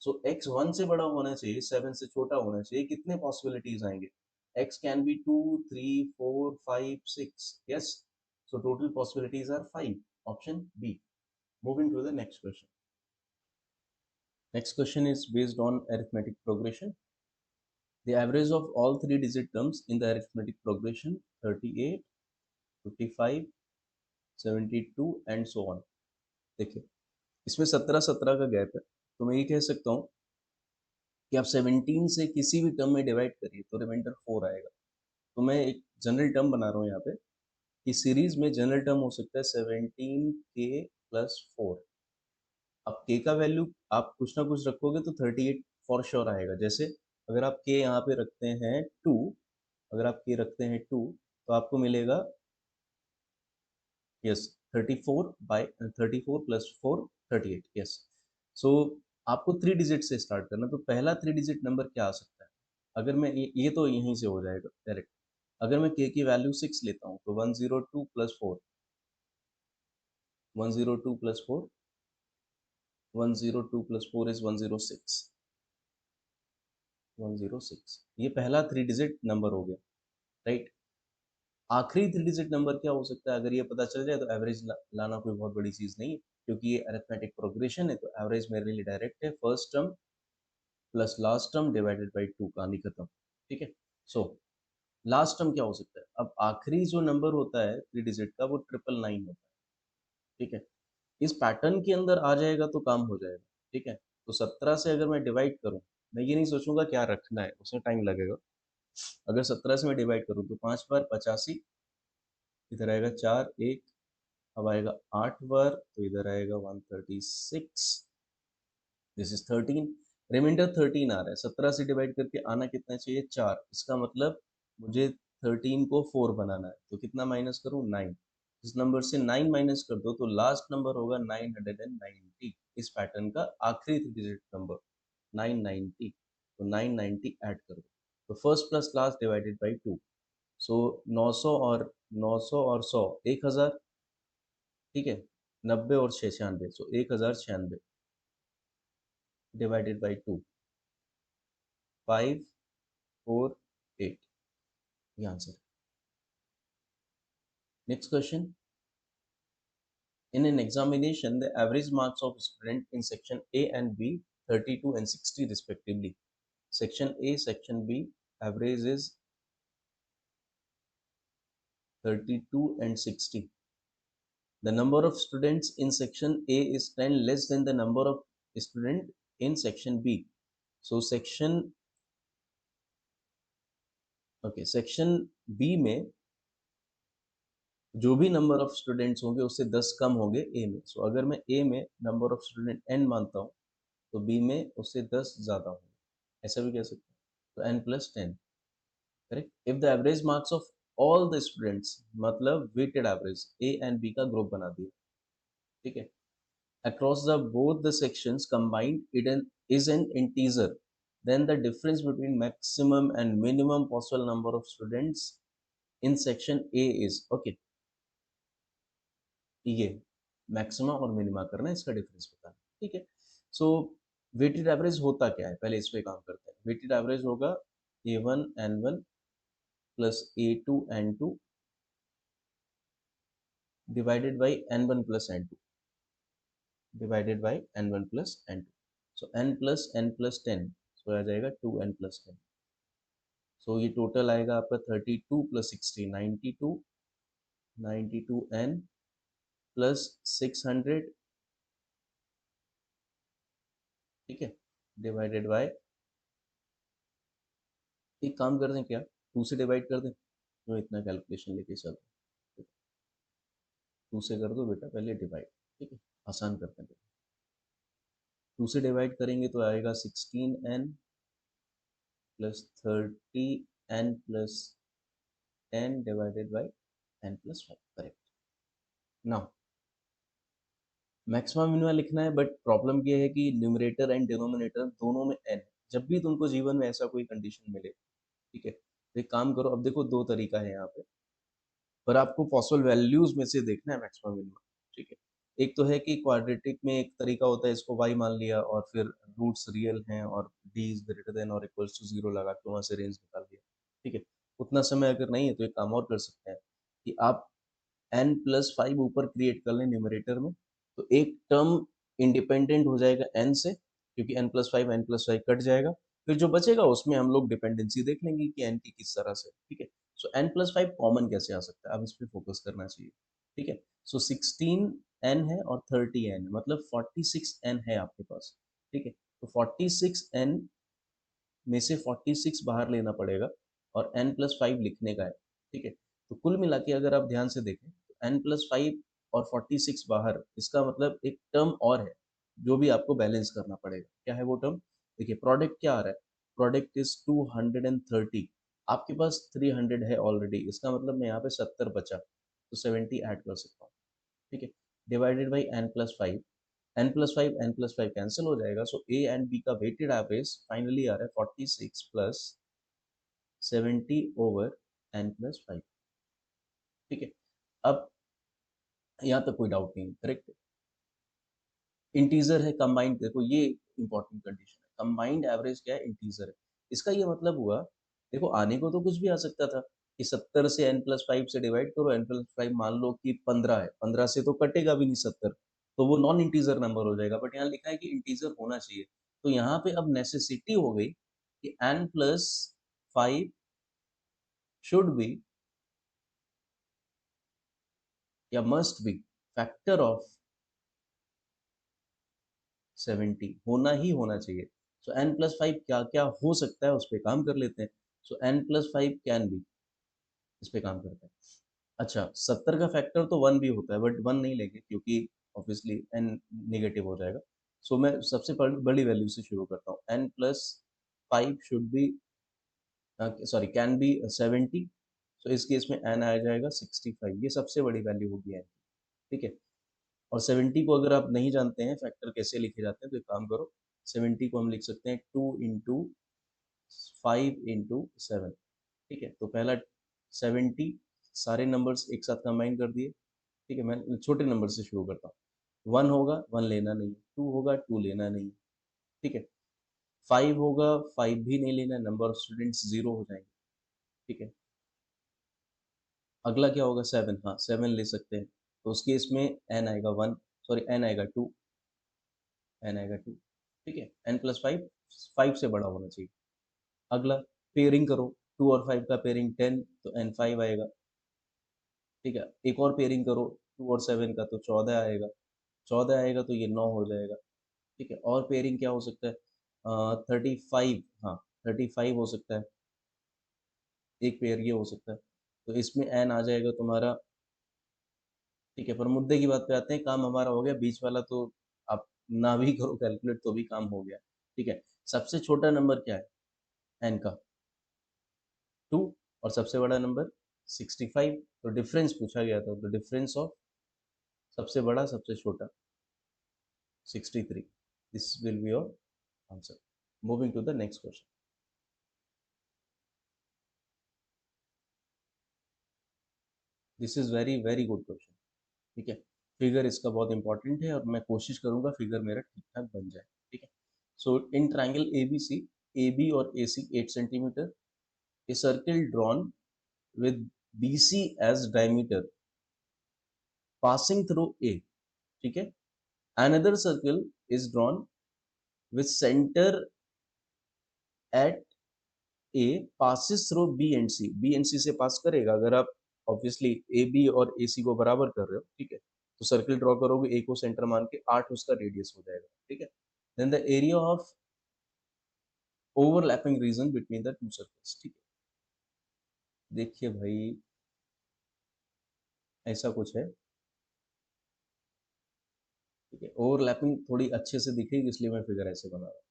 Speaker 1: So x 1 से बड़ा होना चाहिए, 7 से छोटा होना चाहिए. कितने पॉसिबिलिटीज आएंगे? X can be 2, 3, 4, 5, 6. Yes. So total possibilities are 5. Option B. Moving to the next question. Next question is based on arithmetic progression. The average of all three digit terms in the arithmetic progression 38, 55, 72 and so on. देखिए इसमें 17 का गैप है तो मैं ये कह सकता हूँ कि आप 17 से किसी भी टर्म में डिवाइड करिए तो रिमाइंडर 4 आएगा. तो मैं एक जनरल टर्म बना रहा हूँ यहाँ पे कि सीरीज में जनरल टर्म हो सकता है 17k+4. अब k का वैल्यू आप कुछ ना कुछ रखोगे तो 38 फॉर श्योर आएगा. जैसे अगर आप k यहाँ पे रखते हैं 2, अगर आप k रखते हैं 2 तो आपको मिलेगा यस 34 + 4 38. यस. सो आपको 3 डिजिट से स्टार्ट करना. तो पहला 3 डिजिट नंबर क्या आ सकता है? अगर मैं ये तो यहीं से हो जाएगा डायरेक्ट. अगर मैं k की वैल्यू 6 लेता हूँ तो 102 + 4 102 + 4 102 + 4 is 106. 106 ये पहला 3 डिजिट नंबर हो गया. राइट. आखिरी 3 डिजिट नंबर क्या हो सकता है? अगर ये पता चल जाए तो एवरेज लाना कोई बहुत बड़ी चीज नहीं है क्योंकि ये अरिथमेटिक प्रोग्रेशन है. तो एवरेज मेरे लिए डायरेक्ट है first term plus last term divided by 2. कहानी खत्म. ठीक है. सो लास्ट टर्म क्या हो सकता है? अब आखिरी जो नंबर होता है 3 डिजिट का वो 999 होता है. ठीक है. इस पैटर्न के अंदर आ जाएगा तो काम हो जाएगा. ठीक है. तो 17 से अगर मैं डिवाइड करूं, मैं ये नहीं सोचूंगा क्या रखना है, उसमें टाइम लगेगा. अगर 17 से मैं डिवाइड करूं तो 5 बार 85, इधर आएगा 4 1, अब आएगा 8 बार तो इधर आएगा 136. This is 13. रिमाइंडर 13 आ रहा है. 17 से डिवाइड करके आना कितना चाहिए? 4. इसका मतलब मुझे 13 को 4 बनाना है. तो कितना माइनस करूं? 9. इस नंबर से 9 माइनस कर दो तो लास्ट नंबर होगा 990. इस पैटर्न का आखिरी डिजिट नंबर 990. तो 990 ऐड कर दो. तो first plus last divided by 2. सो 900 और 100 1000. ठीक है. 90 और 96. सो 1096 डिवाइडेड बाई 2. 5, 4, 8. ये आंसर है. Next question. In an examination, the average marks of student in section A and B 32 and 60 respectively. Section A, section B, average is 32 and 60. The number of students in section A is 10 less than the number of student in section B. So section B में जो भी नंबर ऑफ स्टूडेंट्स होंगे उससे 10 कम होंगे ए में. सो अगर मैं ए में नंबर ऑफ स्टूडेंट n मानता हूँ तो बी में उससे 10 ज्यादा होंगे. ऐसा भी कह सकते हैं. तो n+10. Correct. If the average marks of all the students, मतलब weighted average a and b का ग्रुप बना दिया. ठीक है. Across the both the sections combined it is an integer, then the difference between maximum and minimum possible number of students in section A is okay. ये मैक्सिमा और मिनिमा करना है, इसका डिफरेंस बताना. ठीक है. सो वेटेड एवरेज होता क्या है, पहले इस पे काम करते हैं. वेटेड एवरेज होगा A1N1 plus A2N2 divided by N1 plus N2 divided by N1 plus N2. So N+N+10, सो आ जाएगा 2N+10. सो ये टोटल आएगा आपका 32 प्लस 16 92 92n प्लस 600, ठीक है, डिवाइडेड बाय, एक काम कर दें क्या, 2 से डिवाइड कर दें, क्यों इतना कैलकुलेशन लेके चल, 2 से कर दो बेटा पहले डिवाइड, ठीक है, आसान करते हैं। 2 से डिवाइड करेंगे तो आएगा 16n plus 30n plus 10 divided by n plus 5, correct. Now maximum minimum लिखना है, बट प्रॉब्लम ये है कि न्यूमरेटर एंड डिनोमिनेटर दोनों में n है। जब भी तुमको जीवन में ऐसा कोई कंडीशन मिले, ठीक है, तो एक काम करो, अब देखो दो तरीका है यहाँ पे, पर आपको पॉसिबल वैल्यूज में से देखना है मैक्सिमम मिनिमम, ठीक है। एक तो है कि क्वाड्रेटिक में एक तरीका होता है, इसको y मान लिया और फिर रूट्स रियल हैं और d इज ग्रेटर देन और इक्वल्स टू 0 लगा के वहां से रेंज निकाल दिया, ठीक है। उतना समय अगर नहीं है तो एक काम और कर सकते हैं कि आप n+5 ऊपर क्रिएट कर लें न्यूमरेटर में, तो एक टर्म इंडिपेंडेंट हो जाएगा n से, क्योंकि n+5 कट जाएगा, फिर जो बचेगा उसमें हम लोग डिपेंडेंसी देख लेंगे कि n की किस तरह से, ठीक है। सो n+5 कॉमन कैसे आ सकता है, अब इस पे फोकस करना चाहिए, ठीक है। सो 16n है और 30n है, मतलब 46n है आपके पास, ठीक है। तो 46n में से 46 बाहर लेना पड़ेगा और n+5 लिखने का है, ठीक है। तो कुल मिला के अगर आप ध्यान से देखें तो n+5 और 46 बाहर, इसका मतलब एक टर्म और है जो भी आपको बैलेंस करना पड़ेगा। क्या है वो टर्म, देखिए प्रोडक्ट क्या आ रहा है, प्रोडक्ट इज 230, आपके पास 300 है ऑलरेडी, इसका मतलब मैं यहाँ पे 70 बचा तो 70 ऐड कर सकता हूँ, ठीक है, divided by n+5, n+5 cancel हो जाएगा, सो ए एंड बी का वेटेड एवरेज फाइनली आ रहा है 46 प्लस 70 ओवर n+5, ठीक है। अब यहाँ तक कोई डाउट नहीं, करेक्ट। इंटीजर है कंबाइंड, देखो ये इंपॉर्टेंट कंडीशन है, कंबाइंड एवरेज क्या है, इंटीजर है। इसका ये मतलब हुआ, देखो आने को तो कुछ भी आ सकता था कि 70 से n+5 से डिवाइड करो, n+5 मान लो कि 15 है, 15 से तो कटेगा भी नहीं 70, तो वो नॉन इंटीजर नंबर हो जाएगा, बट यहाँ लिखा है कि इंटीजर होना चाहिए। तो यहाँ पे अब नेसेसिटी हो गई कि n+5 शुड बी या मस्ट बी फैक्टर ऑफ 70, होना ही होना चाहिए। सो n+5 क्या क्या हो सकता है उस पर काम कर लेते हैं। सो n+5 कैन बी, इस पे काम करते हैं। अच्छा 70 का फैक्टर तो 1 भी होता है, बट 1 नहीं लेंगे क्योंकि ऑब्वियसली n नेगेटिव हो जाएगा। सो मैं सबसे बड़ी वैल्यू से शुरू करता हूँ, n+5 should be, sorry can be 70, सो इस केस में n आ जाएगा 65, ये सबसे बड़ी वैल्यू होगी n, ठीक है। और 70 को अगर आप नहीं जानते हैं फैक्टर कैसे लिखे जाते हैं, तो एक काम करो, 70 को हम लिख सकते हैं 2 × 5 × 7, ठीक है। तो पहला 70, सारे नंबर्स एक साथ कंबाइन कर दिए, ठीक है। मैं छोटे नंबर से शुरू करता हूँ, 1 होगा 1 लेना नहीं, 2 होगा 2 लेना नहीं, ठीक है। 5 होगा 5 भी नहीं लेना, नंबर ऑफ स्टूडेंट्स 0 हो जाएंगे, ठीक है। अगला क्या होगा 7, हाँ 7 ले सकते हैं, तो उस केस में n आएगा 1, सॉरी n आएगा 2, n आएगा 2, ठीक है। n+5 5 से बड़ा होना चाहिए। अगला पेयरिंग करो, 2 और 5 का पेयरिंग 10, तो n5 आएगा, ठीक है। एक और पेयरिंग करो 2 और 7 का, तो 14 आएगा, 14 आएगा तो ये 9 हो जाएगा, ठीक है। और पेयरिंग क्या हो सकता है, 35, हाँ 35 हो सकता है, एक पेयर ये हो सकता है, तो इसमें n आ जाएगा तुम्हारा, ठीक है। पर मुद्दे की बात पे आते हैं, काम हमारा हो गया, बीच वाला तो आप ना भी करो कैलकुलेट तो भी काम हो गया, ठीक है। सबसे छोटा नंबर क्या है n का, 2, और सबसे बड़ा नंबर 65, तो डिफरेंस पूछा गया था, तो डिफरेंस ऑफ सबसे बड़ा सबसे छोटा 63, this will be your answer. Moving to the next question, this is very very good question, ठीक है। फिगर इसका बहुत इंपॉर्टेंट है और मैं कोशिश करूंगा फिगर मेरा ठीक ठाक बन जाए, ठीक है। सो इन ट्राइंगल ABC, AB और AC 8 centimetre, a circle drawn with BC as diameter passing through A, ठीक है। Another circle is drawn with center at a passes through b and c, b and c से पास करेगा। अगर आप ऑब्वियसली ए बी और ए सी को बराबर कर रहे हो, ठीक है, तो सर्किल ड्रॉ करोगे, ए को सेंटर मान के 8 उसका रेडियस हो जाएगा, ठीक है। Then the area of overlapping region between the two circles, ठीक है। देखिए भाई, ऐसा कुछ है, ठीक है। ओवरलैपिंग थोड़ी अच्छे से दिखेगी इसलिए मैं फिगर ऐसे बना रहा हूँ।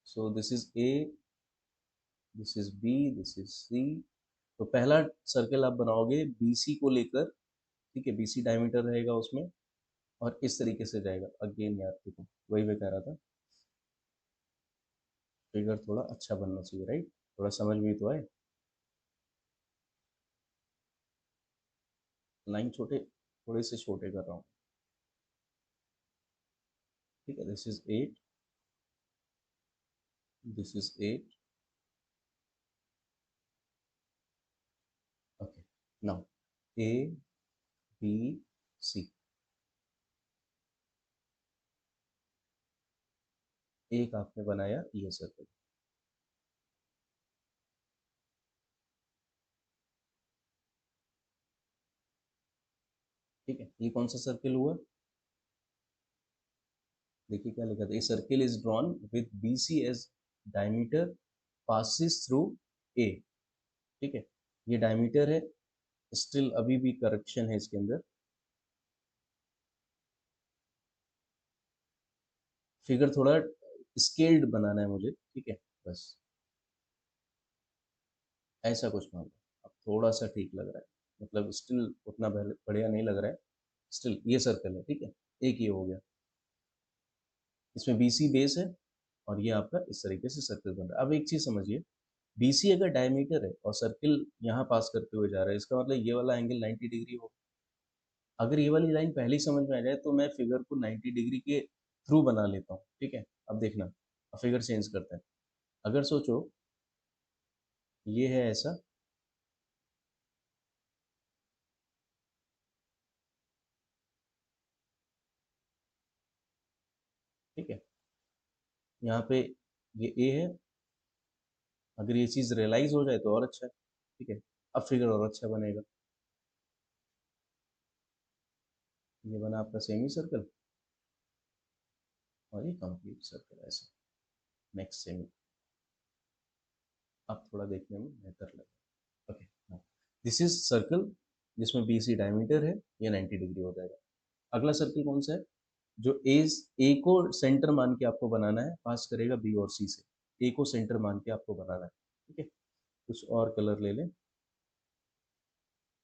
Speaker 1: So this is A, this is B, this is C. तो पहला सर्कल आप बनाओगे बीसी को लेकर, ठीक है, बीसी डायमीटर रहेगा उसमें, और इस तरीके से जाएगा। अगेन यार देखो, वही मैं कह रहा था, फिगर थोड़ा अच्छा बनना चाहिए, राइट, थोड़ा समझ में तो आए। लाइन छोटे, थोड़े से छोटे कर रहा हूँ, ठीक है। This is 8, this is 8, okay. Now A B C, एक आपने बनाया ये सर्कल, ठीक है। ये कौन सा सर्कल हुआ, देखिए क्या लिखा था, a circle is drawn with B C as diameter passes through A, ठीक है। ये डायमीटर है, स्टिल अभी भी करेक्शन है इसके अंदर। फिगर थोड़ा स्केल्ड बनाना है मुझे, ठीक है, बस ऐसा कुछ मान लो। अब थोड़ा सा ठीक लग रहा है, मतलब स्टिल उतना बढ़िया नहीं लग रहा है, स्टिल ये सर्कल है, ठीक है। एक ये हो गया, इसमें बीसी बेस है, और ये आपका इस तरीके से सर्कल बन रहा है। अब एक चीज समझिए, बीसी अगर डायमीटर है और सर्किल यहाँ पास करते हुए जा रहा है, इसका मतलब ये वाला एंगल 90 डिग्री हो। अगर ये वाली लाइन पहले ही समझ में आ जाए तो मैं फिगर को 90 डिग्री के थ्रू बना लेता हूँ, ठीक है। अब देखना, अब फिगर चेंज करते हैं। अगर सोचो ये है ऐसा, ठीक है, यहाँ पे ये ए है। अगर ये चीज रियलाइज हो जाए तो और अच्छा है, ठीक है। अब फिगर और अच्छा बनेगा। ये बना आपका सेमी सर्कल, और ये कंप्लीट सर्कल ऐसे, नेक्स्ट सेमी। अब थोड़ा देखने में बेहतर लगे, ओके। दिस इज सर्कल जिसमें बी सी डायमीटर है, ये 90 डिग्री हो जाएगा। अगला सर्कल कौन सा है, जो ए को सेंटर मान के आपको बनाना है, पास करेगा बी और सी से। ए को सेंटर मान के आपको बनाना है, ठीक है। कुछ और कलर ले लें,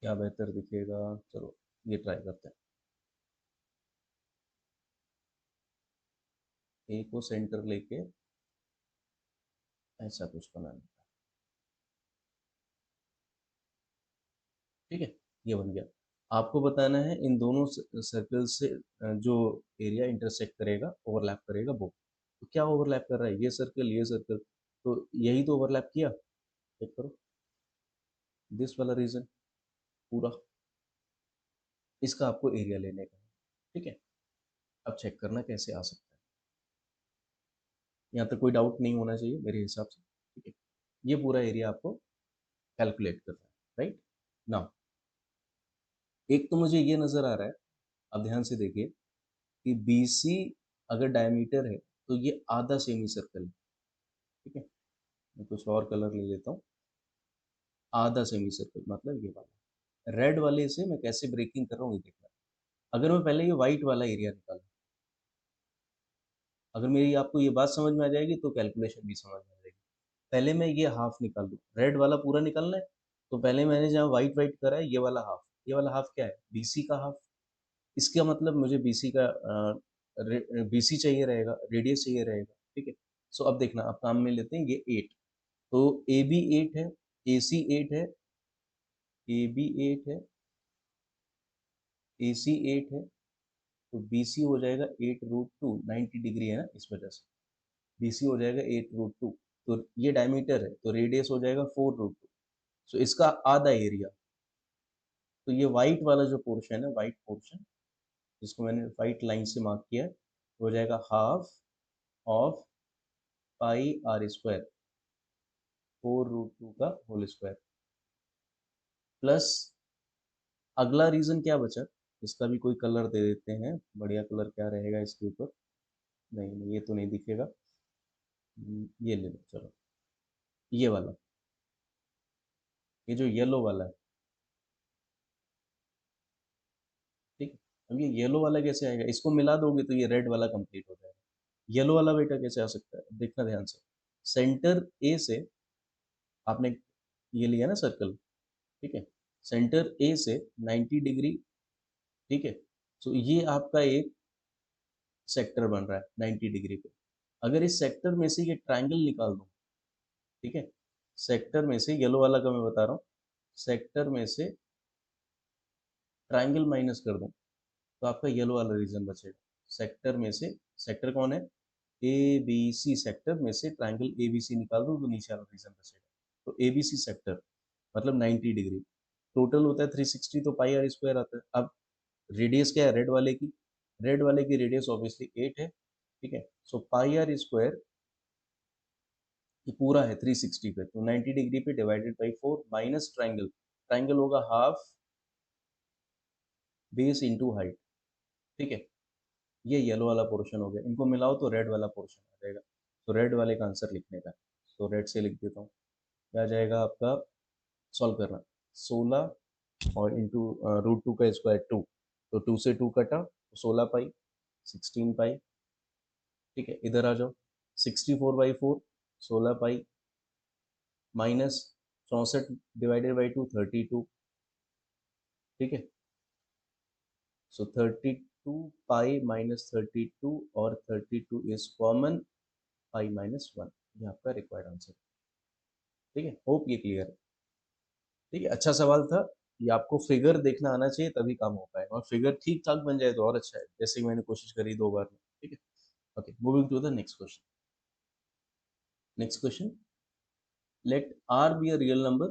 Speaker 1: क्या बेहतर दिखेगा, चलो ये ट्राई करते हैं। ए को सेंटर लेके ऐसा कुछ बनाना है, ठीक है। ये बन गया। आपको बताना है इन दोनों सर्कल से जो एरिया इंटरसेक्ट करेगा, ओवरलैप करेगा, वो तो क्या ओवरलैप कर रहा है, ये सर्कल ये सर्कल, तो यही तो ओवरलैप किया। चेक करो, दिस वाला रीजन पूरा, इसका आपको एरिया लेने का है, ठीक है। अब चेक करना कैसे आ सकता है, यहाँ तक कोई डाउट नहीं होना चाहिए मेरे हिसाब से, ठीक है। ये पूरा एरिया आपको कैलकुलेट करना है, राइट। नाउ एक तो मुझे ये नजर आ रहा है, अब ध्यान से देखिए, कि बी सी अगर डायमीटर है तो ये आधा सेमी सर्कल है, ठीक है। मैं कुछ और कलर ले लेता हूँ। आधा सेमी सर्कल मतलब ये वाला, रेड वाले से मैं कैसे ब्रेकिंग कर रहा हूँ ये देखना। अगर मैं पहले ये व्हाइट वाला एरिया निकालूं, अगर मेरी आपको ये बात समझ में आ जाएगी तो कैलकुलेशन भी समझ में आ जाएगी। पहले मैं ये हाफ निकाल दूं, रेड वाला पूरा निकालना है, तो पहले मैंने जहाँ व्हाइट व्हाइट करा है ये वाला हाफ, ये वाला हाफ क्या है, बीसी का हाफ। इसका मतलब मुझे बीसी का बीसी चाहिए रहेगा, रेडियस चाहिए रहेगा, ठीक है। सो अब देखना, अब काम में लेते हैं ये 8, तो ए बी 8 है, ए सी 8 है, ए बी 8 है, ए सी 8 है, तो बी सी हो जाएगा 8 रूट 2, 90 डिग्री है ना इस वजह से, बी सी हो जाएगा 8 रूट 2। तो ये डायमीटर है तो रेडियस हो जाएगा 4 रूट 2। सो इसका आधा एरिया, तो ये व्हाइट वाला जो पोर्शन है, व्हाइट पोर्शन जिसको मैंने व्हाइट लाइन से मार्क किया है, हो जाएगा half of pi r square, 4√2 का होल स्क्वायर प्लस अगला रीजन क्या बचा, इसका भी कोई कलर दे देते हैं, बढ़िया कलर क्या रहेगा इसके ऊपर, नहीं नहीं ये तो नहीं दिखेगा, ये ले लो चलो, ये वाला, ये जो येलो वाला है, ठीक है। अब ये येलो वाला कैसे आएगा, इसको मिला दोगे तो ये रेड वाला कंप्लीट हो जाएगा। येलो वाला बेटा कैसे आ सकता है, देखना ध्यान से, सेंटर ए से आपने ये लिया ना सर्कल, ठीक है, सेंटर ए से 90 डिग्री, ठीक है, तो ये आपका एक सेक्टर बन रहा है 90 डिग्री पे। अगर इस सेक्टर में से ये ट्रायंगल निकाल दूं, ठीक है, सेक्टर में से येलो वाला का मैं बता रहा हूँ, सेक्टर में से ट्रायंगल माइनस कर दूं तो आपका येलो वाला रीजन बचेगा। सेक्टर में से, सेक्टर कौन है, ए बी सी, सेक्टर में से ट्रायंगल ए बी सी निकाल दो तो नीचे वाला रीजन बचेगा। तो ए बी सी सेक्टर मतलब 90 डिग्री, टोटल होता है 360, तो पाई आर स्क्वायर आता है। अब रेडियस क्या है रेड वाले की, रेड वाले की रेडियस ऑब्वियसली 8 है, ठीक है, सो पाई आर स्क्वायर ये पूरा है 360 पे, तो 90 डिग्री पे divided by 4 minus triangle, triangle होगा हाफ बेस इंटू हाइट, ठीक है, ये येलो वाला पोर्शन हो गया, इनको मिलाओ तो रेड वाला पोर्शन आ जाएगा। तो रेड वाले का आंसर लिखने का, तो रेड से लिख देता हूँ, क्या आ जाएगा आपका, सॉल्व करना, 16 और इंटू √2 का स्क्वायर 2, तो 2 से 2 कटा तो 16 पाई, 16 पाई, ठीक है, इधर आ जाओ, 64/4, 16 पाई, माइनस 64 डिवाइडेड बाई 2 32, ठीक है, सो 32 पाई माइनस 32 और 32 इज कॉमन, पाई-1, ये आपका रिक्वायर्ड आंसर, ठीक है, होप ये क्लियर है, ठीक है, अच्छा सवाल था। ये आपको फिगर देखना आना चाहिए तभी काम हो पाएगा, और फिगर ठीक ठाक बन जाए तो और अच्छा है, जैसे कि मैंने कोशिश करी 2 बार में, ठीक है। Okay, moving to the next question. Next question, let r be a real number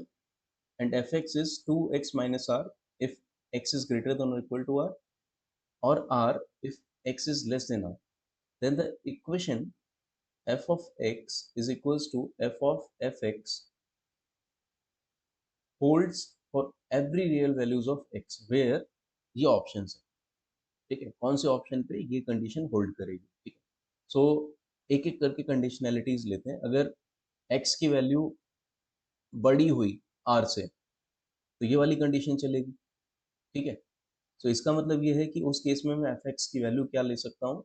Speaker 1: and fx is 2x minus r if x is greater than or equal to r, or r if x is less than r, then the equation f of x is equals to f of fx holds for every real values of x where, ये ऑप्शंस है, ठीक है, कौन से ऑप्शन पे ये कंडीशन होल्ड करेगी, ठीक है, सो एक एक करके कंडीशनैलिटीज लेते हैं। अगर x की वैल्यू बड़ी हुई r से तो ये वाली कंडीशन चलेगी, ठीक है, तो इसका मतलब ये है कि उस केस में मैं एफ एक्स की वैल्यू क्या ले सकता हूँ,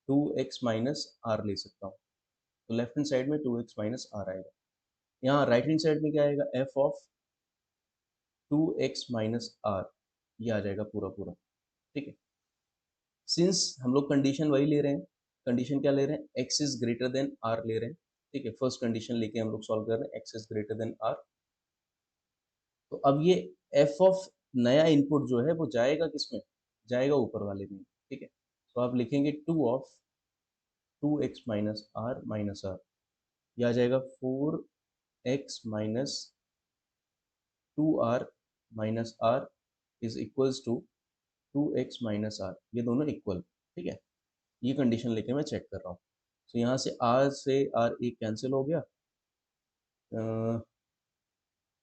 Speaker 1: 2x माइनस आर ले सकता हूँ, तो लेफ्ट हैंड साइड में 2x माइनस आर आएगा, यहाँ राइट हैंड साइड में क्या आएगा, F of 2x minus r, ये आ जाएगा पूरा पूरा, ठीक है। सिंस हम लोग कंडीशन वही ले रहे हैं, कंडीशन क्या ले रहे हैं, x is greater then r ले रहे हैं, ठीक है, फर्स्ट कंडीशन लेके हम लोग सॉल्व कर रहे हैं, x is greater then r, तो अब ये f ऑफ नया इनपुट जो है वो जाएगा किसमें, जाएगा ऊपर वाले में, ठीक है, तो आप लिखेंगे 2x माइनस आर, यह आ जाएगा 4x minus 2r minus r is equals to 2x minus r, ये दोनों इक्वल, ठीक है, ये कंडीशन लेके मैं चेक कर रहा हूँ, तो यहाँ से आर एक कैंसिल हो गया,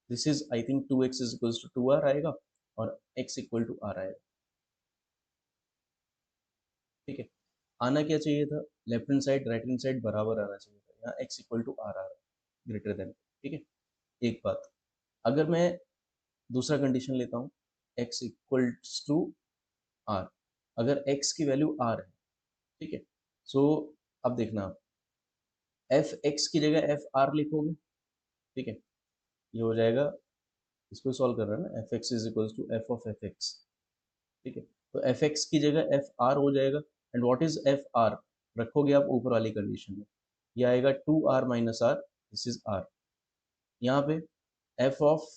Speaker 1: this is I think 2x is equals to 2r आएगा और x इक्वल टू r आएगा, ठीक है, आना क्या चाहिए था, left hand side right hand side बराबर आना चाहिए था, यहाँ x इक्वल टू r आ रहा है, ग्रेटर देन, ठीक है, एक बात। अगर मैं दूसरा कंडीशन लेता हूँ, x इक्वल्स टू r, अगर x की वैल्यू r है, ठीक है, सो अब देखना आप एफ एक्स की जगह एफ आर लिखोगे, ठीक है, ये हो जाएगा, इसको सॉल्व कर रहा है ना, f x is equals to f of f x, ठीक है, तो एफ एक्स की जगह एफ आर हो जाएगा, and what is f r, रखोगे आप ऊपर वाली कंडीशन में, ये आएगा 2r minus r, this is r, यहाँ पे एफ ऑफ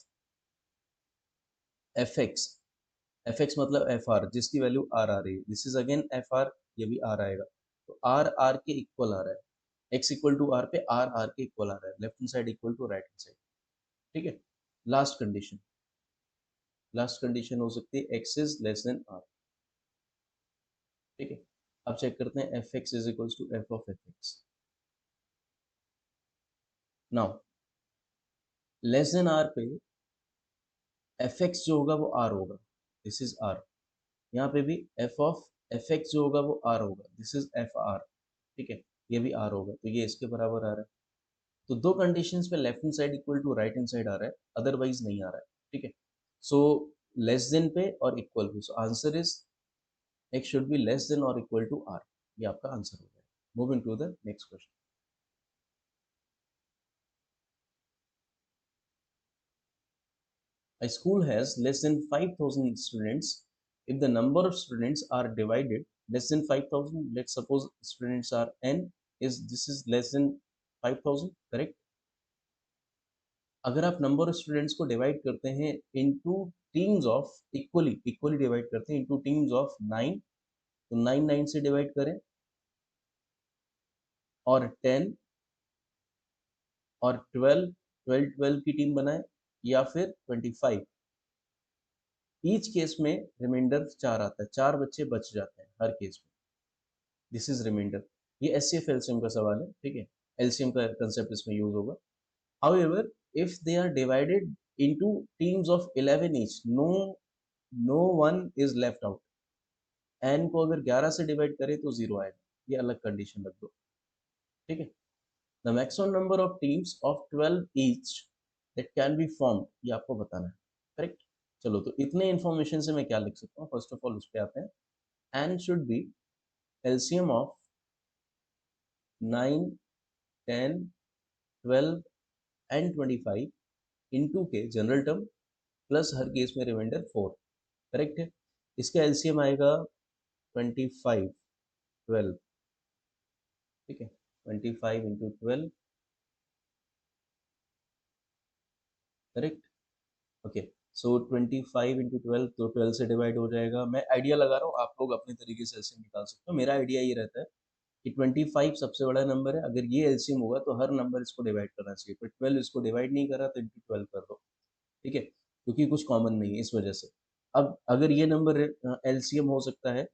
Speaker 1: एफ एक्स मतलब एफ आर जिसकी वैल्यू आर आ रही है, this is again f r, ये भी आर आएगा, तो आर आर के इक्वल आ रहा है, एक्स इक्वल टू आर पे आर आर के इक्वल आ रहा है, left hand side equal to right hand side, ठीक है, लास्ट कंडीशन, लास्ट कंडीशन हो सकती है x is less than r, ठीक है, अब चेक करते हैं f x is equals to f of f x, now less than r पे एफ एक्स जो होगा वो आर होगा, दिस इज आर। यहाँ पे भी एफ ऑफ एफ एक्स जो होगा वो आर होगा, दिस इज एफ आर। ठीक है, ये भी आर होगा, तो ये इसके बराबर आ रहा है। तो दो कंडीशंस पे left hand side equal to right hand side आ रहा है, अदरवाइज नहीं आ रहा है। ठीक है, सो लेस देन पे और equal pay, so answer is x should be less than or equal to r। ये आपका आंसर हो जाएगा। Moving to the next question. A school has less than 5,000 students. If the number of students are divided less than 5,000, let's suppose students are n, is this is less than 5,000, correct? अगर आप नंबर ऑफ स्टूडेंट्स को डिवाइड करते हैं into teams of equally equally divide करते हैं इनटू टीम्स ऑफ 9, तो 9 9 से डिवाइड करें, और 10 और 12 12 12 की टीम बनाएं, या फिर 25। ईच केस में रिमाइंडर 4 आता है, 4 बच्चे बच जाते हैं हर केस में, दिस इज रिमाइंडर। ये एचसीएफ एलसीएम का सवाल है, ठीक है, एलसीएम का कंसेप्ट इसमें यूज होगा। However if they are divided into teams of 11 each, no one is left out. N को अगर 11 से डिवाइड करें तो 0 आएगा, ये अलग कंडीशन रख दो। ठीक है, the maximum number of teams of 12 each that can be formed, ये आपको बताना है, करेक्ट। चलो, तो इतने इन्फॉर्मेशन से मैं क्या लिख सकता हूँ, फर्स्ट ऑफ ऑल उस पर आते हैं। N should be LCM of 9 10 12 and 25 into के जनरल टर्म प्लस हर केस में रिमाइंडर 4, करेक्ट है। इसका एलसीएम आएगा 25 12, ठीक है, 25 into 12, correct. Okay, so 25 into 12 तो 12 से डिवाइड हो जाएगा। मैं आइडिया लगा रहा हूँ, आप लोग अपने तरीके से एलसीएम निकाल सकते हो। मेरा आइडिया ये रहता है कि 25 सबसे बड़ा नंबर है, अगर ये एलसीएम होगा तो हर नंबर इसको डिवाइड करना चाहिए, पर 12 इसको डिवाइड नहीं करा तो इंटू 12 कर दो, ठीक है, क्योंकि कुछ कॉमन नहीं है इस वजह से। अब अगर ये नंबर एलसीएम हो सकता है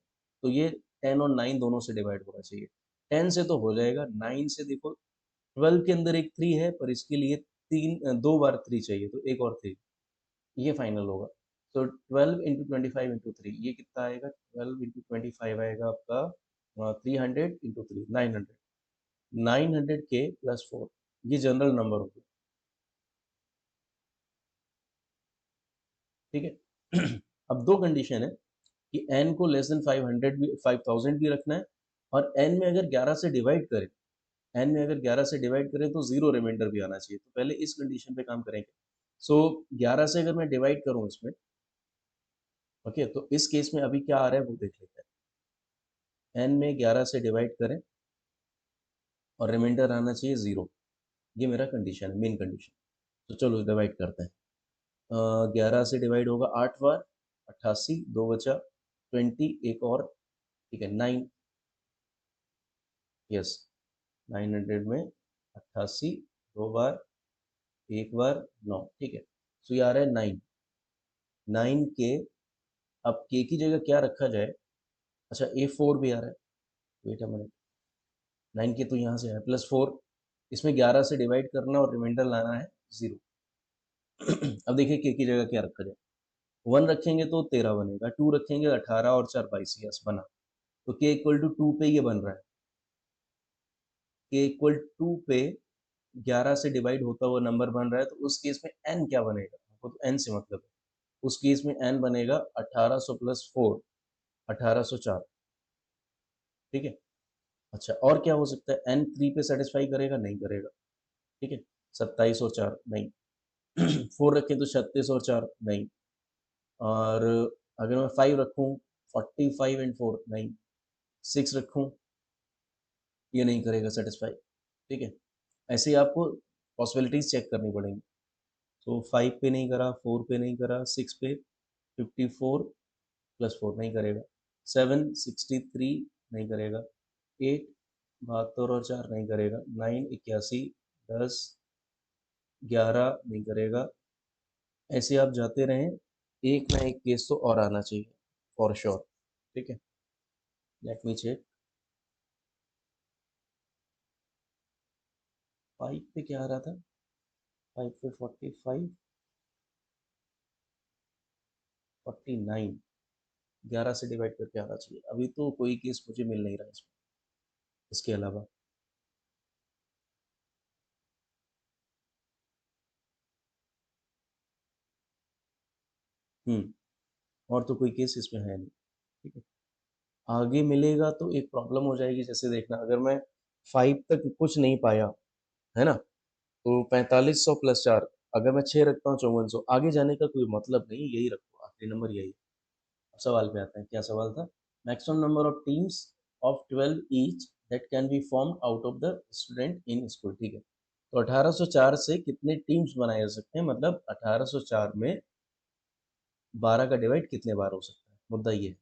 Speaker 1: तो ये 10 और 9 दोनों से डिवाइड होना चाहिए। 10 से तो हो जाएगा, 9 से देखो 12 के अंदर एक 3 है, पर इसके लिए दो बार 3 चाहिए, तो एक और 3, ये फाइनल होगा। तो 12 इंटू 25 इंटू 3, ये कितना आएगा, 12 इंटू 25 आएगा आपका 300 इंटू 3 900, 900 के प्लस 4, ये जनरल नंबर होगा, ठीक है। अब दो कंडीशन है कि n को लेस देन 500 भी 5000 भी रखना है, और n में अगर 11 से डिवाइड करें, n में अगर 11 से डिवाइड करें तो जीरो रिमाइंडर भी आना चाहिए। तो पहले इस कंडीशन पे काम करेंगे। सो 11 से अगर मैं डिवाइड करूं इसमें, ओके, तो इस केस में अभी क्या आ रहा है वो देख लेते हैं। n में 11 से डिवाइड करें और रिमाइंडर आना चाहिए जीरो, ये मेरा कंडीशन है, मेन कंडीशन। तो चलो डिवाइड करते हैं। 11 से डिवाइड होगा 8 बार, 88, दो बचा 20, एक और, ठीक है 9, यस 900 में 88, दो बार, एक बार 9, ठीक है। सो ये आ रहा है 9, 9 के, अब के की जगह क्या रखा जाए, अच्छा A4 भी आ रहा है, वेट अ मिनट, 9 के तो यहाँ से है प्लस 4, इसमें 11 से डिवाइड करना और रिमाइंडर लाना है जीरो। अब देखिए के की जगह क्या रखा जाए, 1 रखेंगे तो 13 बनेगा, 2 रखेंगे 18 और 4 22, यस बना। तो के इक्वल टू 2 पे ये बन रहा है, के इक्वल टू पे 11 से डिवाइड होता हुआ नंबर बन रहा है, तो उस केस में n क्या बनेगा, हमको तो n से मतलब है। उस केस में n बनेगा 1800 प्लस 4, 1804, ठीक है। अच्छा, और क्या हो सकता है, n 3 पे सेटिस्फाई करेगा, नहीं करेगा, ठीक है। 27 और 4 नहीं, 4 रखें तो 36 और 4 नहीं, और अगर मैं 5 रखूं, 45 एंड 4 नहीं, 6 रखूं, ये नहीं करेगा सेटिस्फाई, ठीक है। ऐसे ही आपको पॉसिबिलिटीज चेक करनी पड़ेंगी। तो 5 पे नहीं करा, 4 पे नहीं करा, 6 पे 54 प्लस 4 नहीं करेगा, 7 63 नहीं करेगा, 8 72 और 4 नहीं करेगा, 9 81, 10 11 नहीं करेगा। ऐसे आप जाते रहें, एक ना एक केस तो और आना चाहिए फॉर श्योर, ठीक है। लेट मी चेक, 5 पे क्या आ रहा था, 5 पे 45, 49, 11 से डिवाइड करके आना चाहिए। अभी तो कोई केस मुझे मिल नहीं रहा इसमें, इसके अलावा। और तो कोई केस इसमें है नहीं। ठीक है, आगे मिलेगा तो एक प्रॉब्लम हो जाएगी। जैसे देखना, अगर मैं 5 तक कुछ नहीं पाया, है ना, तो 4500 प्लस 4, अगर मैं 6 रखता हूँ 5400, आगे जाने का कोई मतलब नहीं, यही रखो, आखिरी नंबर यही। अब सवाल पे आते हैं, क्या सवाल था? Maximum number of teams of 12 each that can be formed out of the student in school. ठीक है, तो 1804 से कितने टीम्स बनाए जा सकते हैं, मतलब 1804 में 12 का डिवाइड कितने बार हो सकता है, मुद्दा ये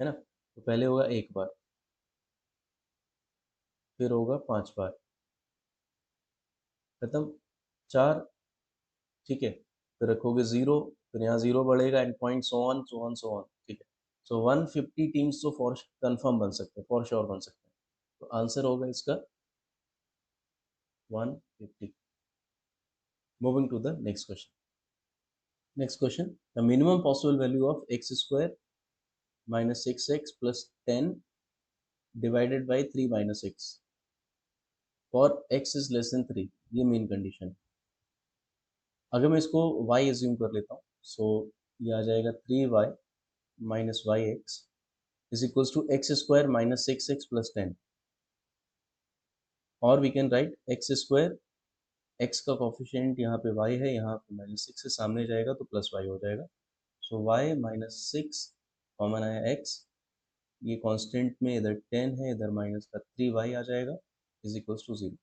Speaker 1: है ना। तो पहले होगा एक बार, फिर होगा 5 बार, खत्म, 4। ठीक है, फिर रखोगे 0, फिर यहाँ 0 बढ़ेगा, and point, so on so on so on. ठीक है, सो 150 टीम्स तो फॉर कंफर्म बन सकते हैं, फॉर श्योर बन सकते हैं। तो आंसर होगा इसका 150। Moving to the next question. Next question, the minimum possible value of x square minus 6x plus 10 divided by 3 minus x for x is less than 3, ये मेन कंडीशन है। अगर मैं इसको y एज्यूम कर लेता हूँ, सो ये आ जाएगा 3y minus y x is equals to x square minus 6x plus 10, और we can write x square, x का कोफिशिएंट यहाँ पे y है, यहाँ पे माइनस 6 से सामने जाएगा तो प्लस y हो जाएगा। सो y माइनस 6 कॉमन आया x, ये कांस्टेंट में इधर 10 है, इधर माइनस का 3y आ जाएगा, इज इक्वल्स टू 0।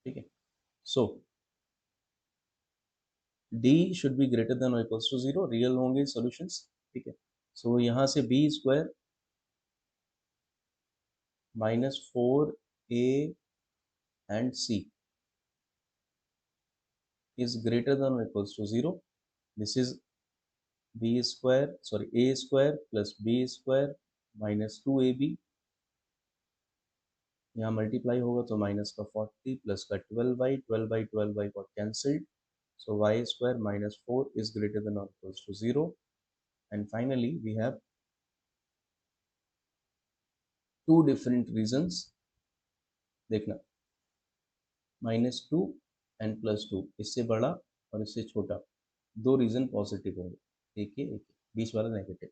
Speaker 1: ठीक है, so d should be greater than और इक्वल्स टू 0, रियल होंगे सॉल्यूशंस। ठीक है, सो यहाँ से b square minus 4a and c is greater than or equals to 0. This is b square, sorry, a square plus b square minus 2ab, यहाँ मल्टीप्लाई होगा तो माइनस का 40 प्लस का 12 by 12 cancelled, so y square minus 4 is greater than or equals to 0. And finally we have two different reasons, देखना, माइनस 2 एंड प्लस 2, इससे बड़ा और इससे छोटा, दो रीजन पॉजिटिव होंगे, एक ये, एक ये, बीच वाला नेगेटिव।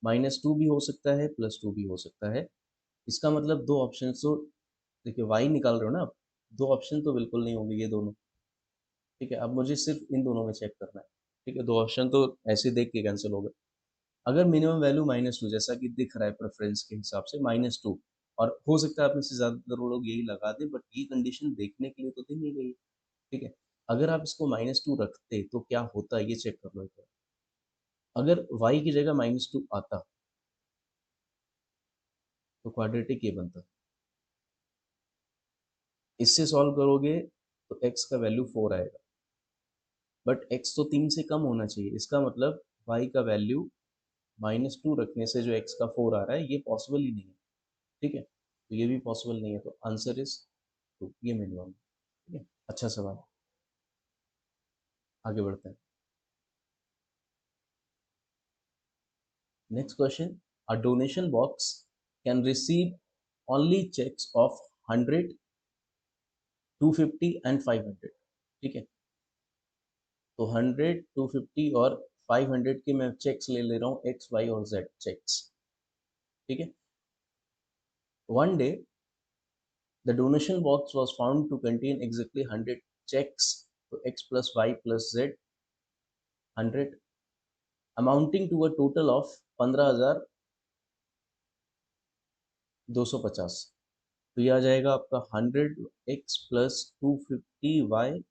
Speaker 1: -2 भी हो सकता है, +2 भी हो सकता है। इसका मतलब दो ऑप्शन तो, देखिए y निकाल रहे हो ना आप, दो ऑप्शन तो बिल्कुल नहीं होंगे ये दोनों। ठीक है, अब मुझे सिर्फ इन दोनों में चेक करना है। ठीक है, दो ऑप्शन तो ऐसे देख के कैंसिल हो गए। अगर मिनिमम वैल्यू -2, जैसा कि दिख रहा है प्रेफरेंस के हिसाब से -2, और हो सकता है आप में से ज़्यादातर लोग यही लगा दें, बट ये कंडीशन देखने के लिए तो दी नहीं गई है। ठीक है, अगर आप इसको -2 रखते तो क्या होता है, ये चेक कर लो एक बार। अगर y की जगह -2 आता तो क्वाड्रेटिक ये बनता, इससे सॉल्व करोगे तो x का वैल्यू 4 आएगा, बट x तो 3 से कम होना चाहिए, इसका मतलब y का वैल्यू -2 रखने से जो x का 4 आ रहा है, ये पॉसिबल ही नहीं है। ठीक है, तो ये भी पॉसिबल नहीं है, तो आंसर इज 2, ये मिनिमम। ठीक है, अच्छा सवाल, आगे बढ़ते हैं। Next question, a donation box can receive only cheques of 100, 250 and 500। ठीक है, तो 100, 250 और 500 के मैं चेक्स ले ले रहा हूँ, एक्स वाई और जेड चेक्स। ठीक है, one day the donation box was found to contain exactly 100 cheques, तो x plus y plus z 100, amounting to a total of 15,250। तो ये आ जाएगा आपका 100x plus 250y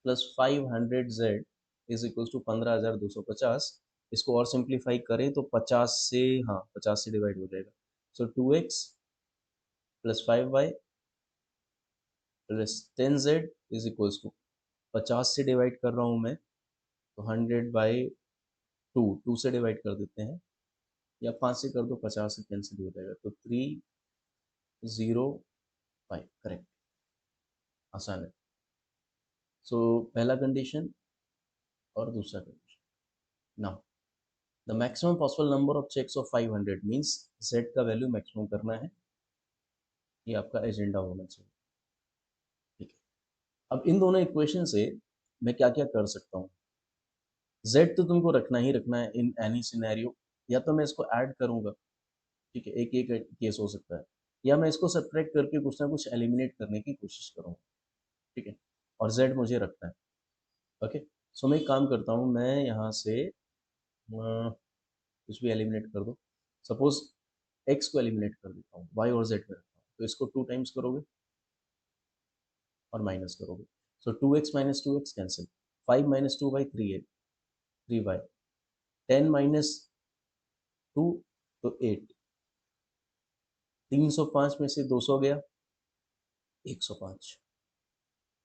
Speaker 1: plus 500z is equal to 15,250। इसको और सिंप्लीफाई करें तो 50 से, हाँ 50 से डिवाइड हो जाएगा, so 2x plus 5y plus 10z is equal to, 50 से डिवाइड कर रहा हूँ मैं, तो 100/2, 2 से डिवाइड कर देते हैं, या 5 से कर दो, 50 से कैंसिल हो जाएगा, तो 3, 0, फाइव, करेक्ट, आसान है। सो पहला कंडीशन और दूसरा condition. Now the maximum possible number of cheques of 500 means z का वैल्यू मैक्सिमम करना है, ये आपका एजेंडा होना चाहिए। ठीक है, अब इन दोनों इक्वेशन से मैं क्या क्या कर सकता हूँ। जेड तो तुमको रखना ही रखना है इन एनी सिनेरियो, या तो मैं इसको ऐड करूंगा, ठीक है, एक एक केस हो सकता है, या मैं इसको सब्ट्रैक्ट करके कुछ ना कुछ एलिमिनेट करने की कोशिश करूंगा, ठीक है, और जेड मुझे रखना है। ओके, सो मैं एक काम करता हूँ, मैं यहाँ से कुछ भी एलिमिनेट कर दो, सपोज एक्स को एलिमिनेट कर देता हूँ, वाई और जेड में रखता हूँ, तो इसको टू टाइम्स करोगे और माइनस करोगे, so two x minus two x cancel, five minus two by three है, three by, ten minus two, तो एट, 305 में से 200 गया, 105।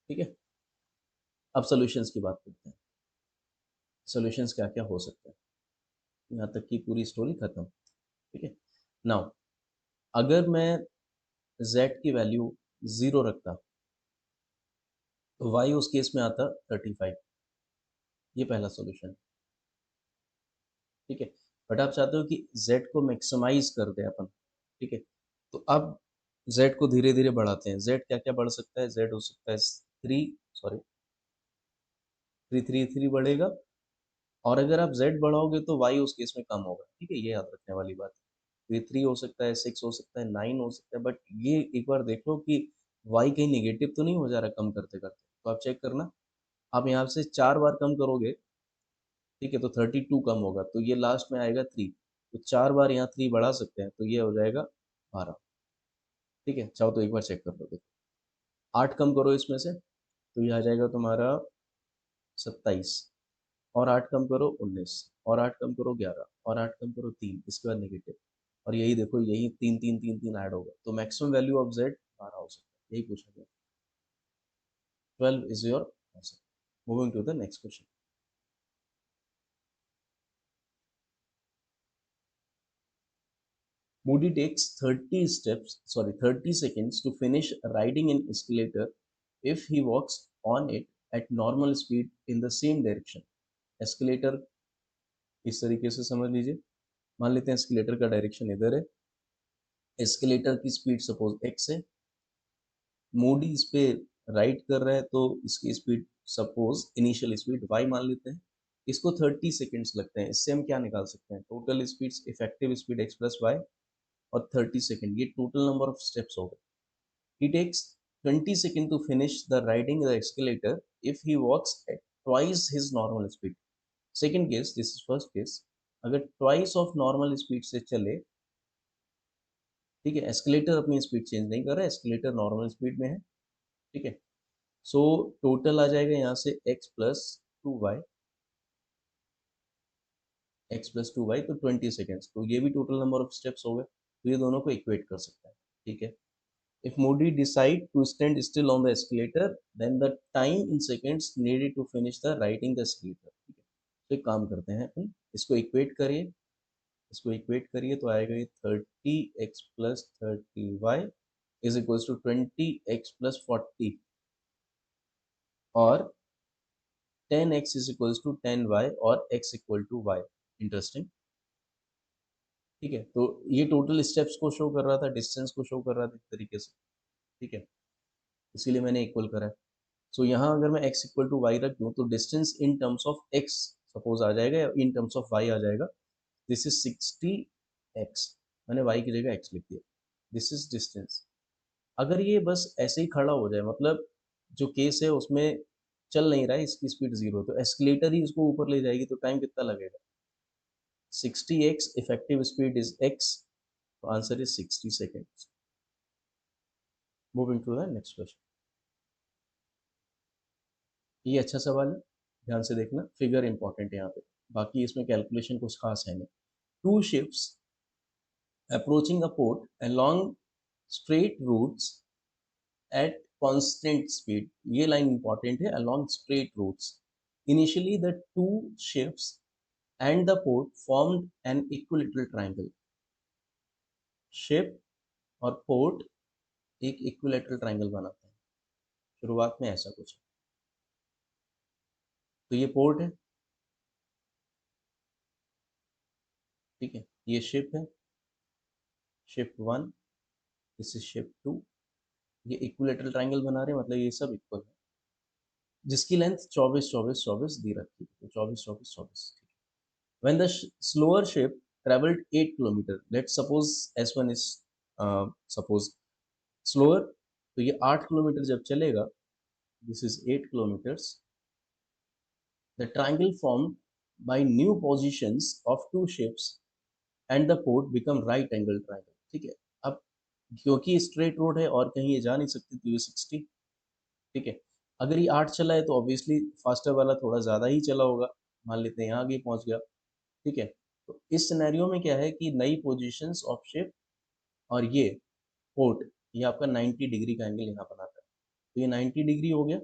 Speaker 1: ठीक है, अब सॉल्यूशंस की बात करते हैं, सॉल्यूशंस क्या क्या हो सकता है, यहाँ तक की पूरी स्टोरी खत्म। ठीक है, नाउ अगर मैं z की वैल्यू 0 रखता तो y उस केस में आता 35, ये पहला सॉल्यूशन। ठीक है, बट आप चाहते हो कि z को मैक्सिमाइज कर दे अपन, ठीक है, तो अब z को धीरे धीरे बढ़ाते हैं, z क्या क्या बढ़ सकता है, z हो सकता है three, sorry three three three बढ़ेगा, और अगर आप z बढ़ाओगे तो y उस केस में कम होगा, ठीक है, ये याद रखने वाली बात है। ये थ्री हो सकता है, सिक्स हो सकता है, नाइन हो सकता है, बट ये एक बार देख लो कि y कहीं नेगेटिव तो नहीं हो जा रहा कम करते करते, तो आप चेक करना, आप यहाँ से चार बार कम करोगे, ठीक है, तो 32 कम होगा, तो ये लास्ट में आएगा थ्री, तो चार बार यहाँ थ्री बढ़ा सकते हैं, तो ये हो जाएगा 12। ठीक है, चाहो तो एक बार चेक कर लो, देखो आठ कम करो इसमें से, तो ये आ जाएगा तुम्हारा 27, और आठ कम करो 19, और आठ कम करो 11, और आठ कम करो तीन, इसके बाद नेगेटिव, और यही देखो यही तीन तीन तीन तीन ऐड होगा, तो मैक्सिमम वैल्यू ऑफ जेड 12 हो सकता है, यही पूछा गया। 12 is your answer. Moving to the next question. Moody takes 30 steps, sorry, 30 seconds to finish riding an escalator if he walks on it at normal speed in the same direction. Escalator इस तरीके से समझ लीजिए, मान लेते हैं एस्केलेटर का डायरेक्शन इधर है, एस्केलेटर की स्पीड सपोज x है, मूडी इस पे राइड कर रहा है, तो इसकी speed suppose initial speed y मान लेते हैं, इसको 30 सेकेंड्स लगते हैं, इससे हम क्या निकाल सकते हैं, total speed, effective speed x plus y, और 30 सेकेंड, ये टोटल नंबर ऑफ स्टेप्स हो गए। He takes 20 seconds to finish the riding the escalator if he walks at twice his normal speed. Second case, this is first case, अगर twice of normal speed से चले, ठीक है, एस्केलेटर अपनी स्पीड चेंज नहीं कर रहा है, एस्केलेटर नॉर्मल स्पीड में है, ठीक है, सो टोटल आ जाएगा यहाँ से x प्लस टू वाई, तो 20 सेकेंड्स, तो ये भी टोटल नंबर ऑफ स्टेप्स हो गए, तो ये दोनों को इक्वेट कर सकता है। ठीक है, if Moody decide to stand still on the escalator, then the time in seconds needed to finish the riding the escalator। ठीक है, तो एक काम करते हैं अपन, इसको इक्वेट करिए, इसको इक्वेट करिए, तो आएगा ये 30x plus 30y is equals to 20x plus 40, और 10x is equals to 10y, और x equal to y। Interesting. ठीक है, तो ये टोटल स्टेप्स को शो कर रहा था, डिस्टेंस को शो कर रहा था इस तरीके से, ठीक है, इसीलिए मैंने इक्वल करा है। सो यहाँ अगर मैं x इक्वल टू वाई रख दूँ, तो distance in terms of x suppose आ जाएगा, या इन टर्म्स ऑफ y आ जाएगा, दिस इज 60x, मैंने y की जगह x लिख दिया, दिस इज डिस्टेंस। अगर ये बस ऐसे ही खड़ा हो जाए, मतलब जो केस है उसमें चल नहीं रहा है, इसकी स्पीड जीरो, तो एस्केलेटर ही इसको ऊपर ले जाएगी, तो टाइम कितना लगेगा, 60x, effective speed is x, तो answer is 60 seconds. Moving to the next question. ये अच्छा सवाल है, ध्यान से देखना, फिगर इंपॉर्टेंट है यहाँ पे, बाकी इसमें कैलकुलेशन कुछ खास है नहीं। Two ships approaching a port along straight routes at constant speed, ये लाइन इंपॉर्टेंट है, along straight routes, initially the two ships and the port formed an equilateral triangle, ship और पोर्ट एक इक्विलैटरल ट्रायंगल बनाते हैं, शुरुआत में ऐसा कुछ। तो ये पोर्ट है, ठीक है, ये शिप है, शिप 1, दिस इज शिप 2, ये इक्विलैटरल ट्रायंगल बना रहे हैं, मतलब ये सब इक्वल है, जिसकी लेंथ 24 24 24 दी रखी है, तो 24 24 24। When the slower ship traveled 8 kilometer, let's suppose S1 is suppose slower, तो ये 8 किलोमीटर जब चलेगा, this is 8 kilometers, the triangle formed by new positions of two ships and the port become right angle triangle, ठीक है। अब क्योंकि स्ट्रेट रोड है और कहीं ये जा नहीं सकती, तो ये 60, ठीक है। अगर ये 8 चला है तो ऑब्वियसली फास्टर वाला थोड़ा ज़्यादा ही चला होगा, मान लेते हैं यहाँ आगे पहुँच गया, ठीक है। तो इस सिनेरियो में क्या है कि नई पोजीशंस ऑफ शिप और ये पोर्ट, ये आपका 90 डिग्री का एंगल यहाँ बनाता है, तो ये 90 डिग्री हो गया,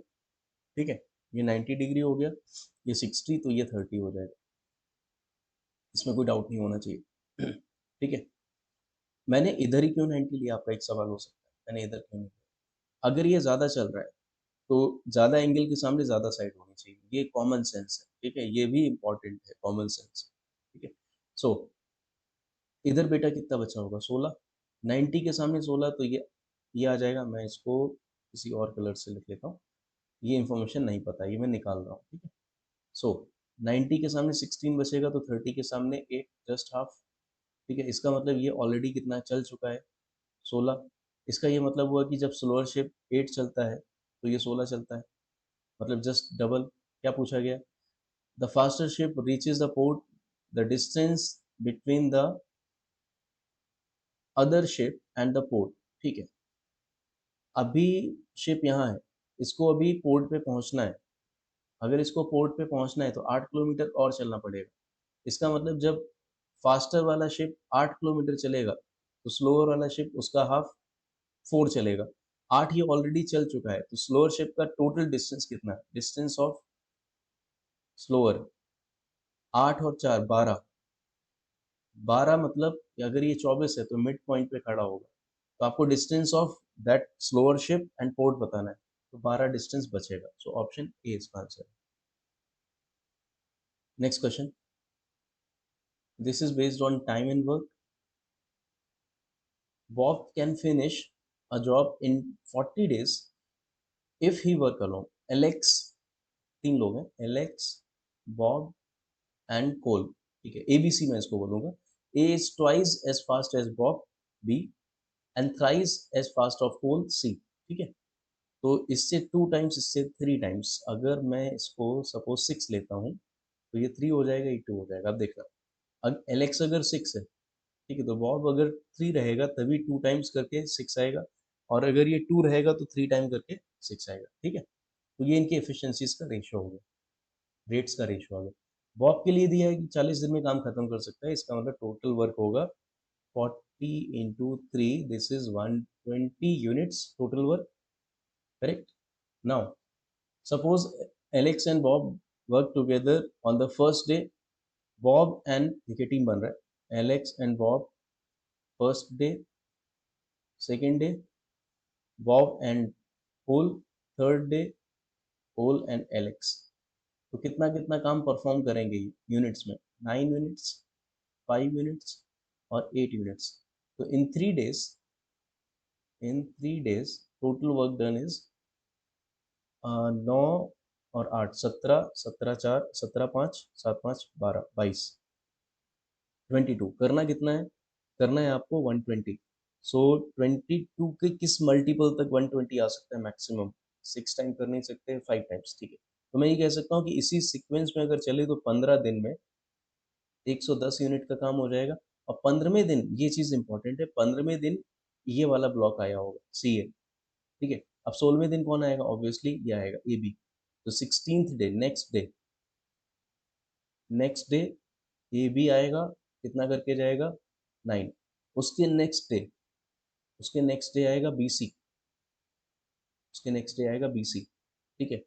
Speaker 1: ठीक है, ये 90 डिग्री हो गया, ये 60, तो ये 30 हो जाएगा, इसमें कोई डाउट नहीं होना चाहिए। ठीक है। मैंने इधर ही क्यों 90 लिया, आपका एक सवाल हो सकता है, मैंने इधर क्यों नहीं लिया? अगर ये ज़्यादा चल रहा है तो ज़्यादा एंगल के सामने ज़्यादा साइड होनी चाहिए, ये कॉमन सेंस है, ठीक है, ये भी इंपॉर्टेंट है, कॉमन सेंस, ठीक है। सो इधर बेटा कितना बचा होगा, 16, 90 के सामने 16, तो ये आ जाएगा, मैं इसको किसी और कलर से लिख लेता हूँ, ये इन्फॉर्मेशन नहीं पता, ये मैं निकाल रहा हूँ, ठीक है। सो 90 के सामने 16 बचेगा, तो 30 के सामने 8, जस्ट हाफ, ठीक है। इसका मतलब ये ऑलरेडी कितना चल चुका है, 16। इसका ये मतलब हुआ कि जब स्लोअर शिप 8 चलता है तो ये 16 चलता है, मतलब जस्ट डबल। क्या पूछा गया? The faster ship reaches the port, the distance between the other ship and the port, ठीक है। अभी शिप यहाँ है, इसको अभी पोर्ट पे पहुंचना है, अगर इसको पोर्ट पे पहुंचना है तो 8 किलोमीटर और चलना पड़ेगा। इसका मतलब जब फास्टर वाला शिप 8 किलोमीटर चलेगा तो स्लोअर वाला शिप उसका हाफ 4 चलेगा, 8 ये ऑलरेडी चल चुका है, तो स्लोअर शिप का टोटल डिस्टेंस कितना है, डिस्टेंस ऑफ स्लोअर 8 और 4 12, 12 मतलब अगर ये 24 है तो मिड पॉइंट पे खड़ा होगा, तो आपको distance of that slower ship and port बताना है, तो 12 डिस्टेंस बचेगा, सो ऑप्शन ए इसका आंसर है। Next question, this is based on time and work. Bob can finish a job in 40 days if he work alone. Alex, तीन लोग हैं, एलेक्स, बॉब एंड कोल, ठीक है, एबीसी मैं इसको बोलूंगा। A is twice as fast as Bob, B, and thrice as fast of Cole, C, ठीक है। तो इससे 2 टाइम्स, इससे 3 टाइम्स, अगर मैं इसको सपोज 6 लेता हूँ तो ये 3 हो जाएगा, ये 2 हो जाएगा। अब देखना, अब एलेक्स अगर 6 है, ठीक है, तो बॉब अगर 3 रहेगा तभी 2 टाइम्स करके 6 आएगा, और अगर ये 2 रहेगा तो 3 टाइम करके 6 आएगा, ठीक है। तो ये इनकी एफिशिएंसीज का रेशियो हो गया, रेट्स का रेशियो आ गया। बॉब के लिए दिया है कि 40 दिन में काम खत्म कर सकता है, इसका मतलब टोटल वर्क होगा 40 into 3, this is 120 units total work, correct. Now suppose Alex and Bob work together on the first day, Bob and, देखिए टीम बन रहा है, Alex and Bob first day, second day, Bob and Paul third day, Paul and Alex. तो कितना कितना काम परफॉर्म करेंगे यूनिट्स में, 9 यूनिट्स, 5 यूनिट्स और 8 यूनिट्स। तो इन 3 days total work done is 9 और 8, 17, 17 4, 17 5, 7 5 12, 22। करना कितना है, करना है आपको 120। सो 22 के किस मल्टीपल तक 120 आ सकता है मैक्सिमम, 6 टाइम कर नहीं सकते, 5 टाइम्स, ठीक है। तो मैं ये कह सकता हूँ कि इसी सीक्वेंस में अगर चले तो 15 दिन में 110 यूनिट का काम हो जाएगा। और 15वें दिन, ये चीज़ इंपॉर्टेंट है, 15वें दिन ये वाला ब्लॉक आया होगा, सी ए, ठीक है। अब 16वें दिन कौन आएगा, ऑब्वियसली ये आएगा, ए बी। तो 16th day, next day A B आएगा, कितना करके जाएगा, 9। उसके नेक्स्ट डे, उसके नेक्स्ट डे आएगा बी सी, उसके नेक्स्ट डे आएगा बी सी, ठीक है।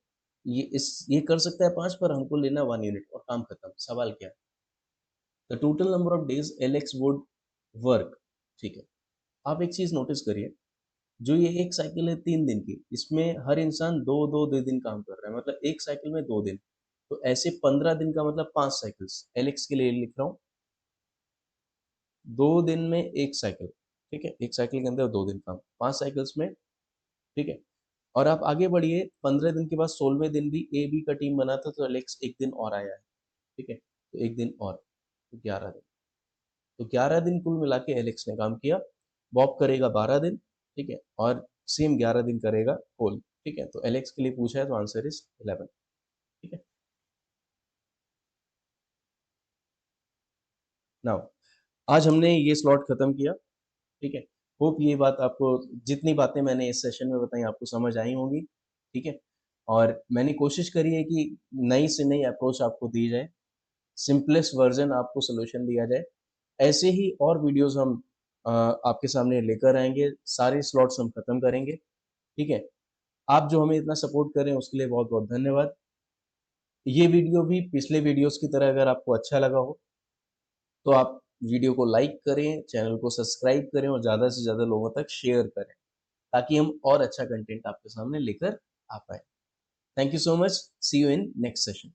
Speaker 1: ये कर सकता है 5, पर हमको लेना 1 यूनिट और काम खत्म। सवाल क्या है, the total number of days L x would work, ठीक है। आप एक चीज नोटिस करिए, जो ये एक साइकिल है 3 दिन की, इसमें हर इंसान दो दो दो दिन काम कर रहा है, मतलब एक साइकिल में 2 दिन। तो ऐसे 15 दिन का मतलब 5 साइकिल्स, एलेक्स के लिए लिख रहा हूँ, 2 दिन में एक साइकिल। ठीक है, एक साइकिल के अंदर 2 दिन काम, 5 साइकिल्स में। ठीक है, और आप आगे बढ़िए, 15 दिन के बाद 16वें दिन भी ए बी का टीम बना था, तो एलेक्स एक दिन और आया है। ठीक है, तो एक दिन और, तो 11 दिन। तो 11 दिन कुल मिला के एलेक्स ने काम किया। बॉब करेगा 12 दिन। ठीक है, और सेम 11 दिन करेगा कोल। ठीक है, तो एलेक्स के लिए पूछा है, तो आंसर इज 11। ठीक है, नाउ आज हमने ये स्लॉट खत्म किया। ठीक है, होप ये बात आपको, जितनी बातें मैंने इस सेशन में बताई आपको समझ आई होंगी। ठीक है, और मैंने कोशिश करी है कि नई से नई अप्रोच आपको दी जाए, सिंपलेस्ट वर्जन आपको सोल्यूशन दिया जाए। ऐसे ही और वीडियोस हम आपके सामने लेकर आएंगे, सारे स्लॉट्स हम खत्म करेंगे। ठीक है, आप जो हमें इतना सपोर्ट कर रहे हैं उसके लिए बहुत बहुत धन्यवाद। ये वीडियो भी पिछले वीडियोस की तरह अगर आपको अच्छा लगा हो, तो आप वीडियो को लाइक करें, चैनल को सब्सक्राइब करें और ज़्यादा से ज़्यादा लोगों तक शेयर करें, ताकि हम और अच्छा कंटेंट आपके सामने लेकर आ पाए। Thank you so much, see you in next session.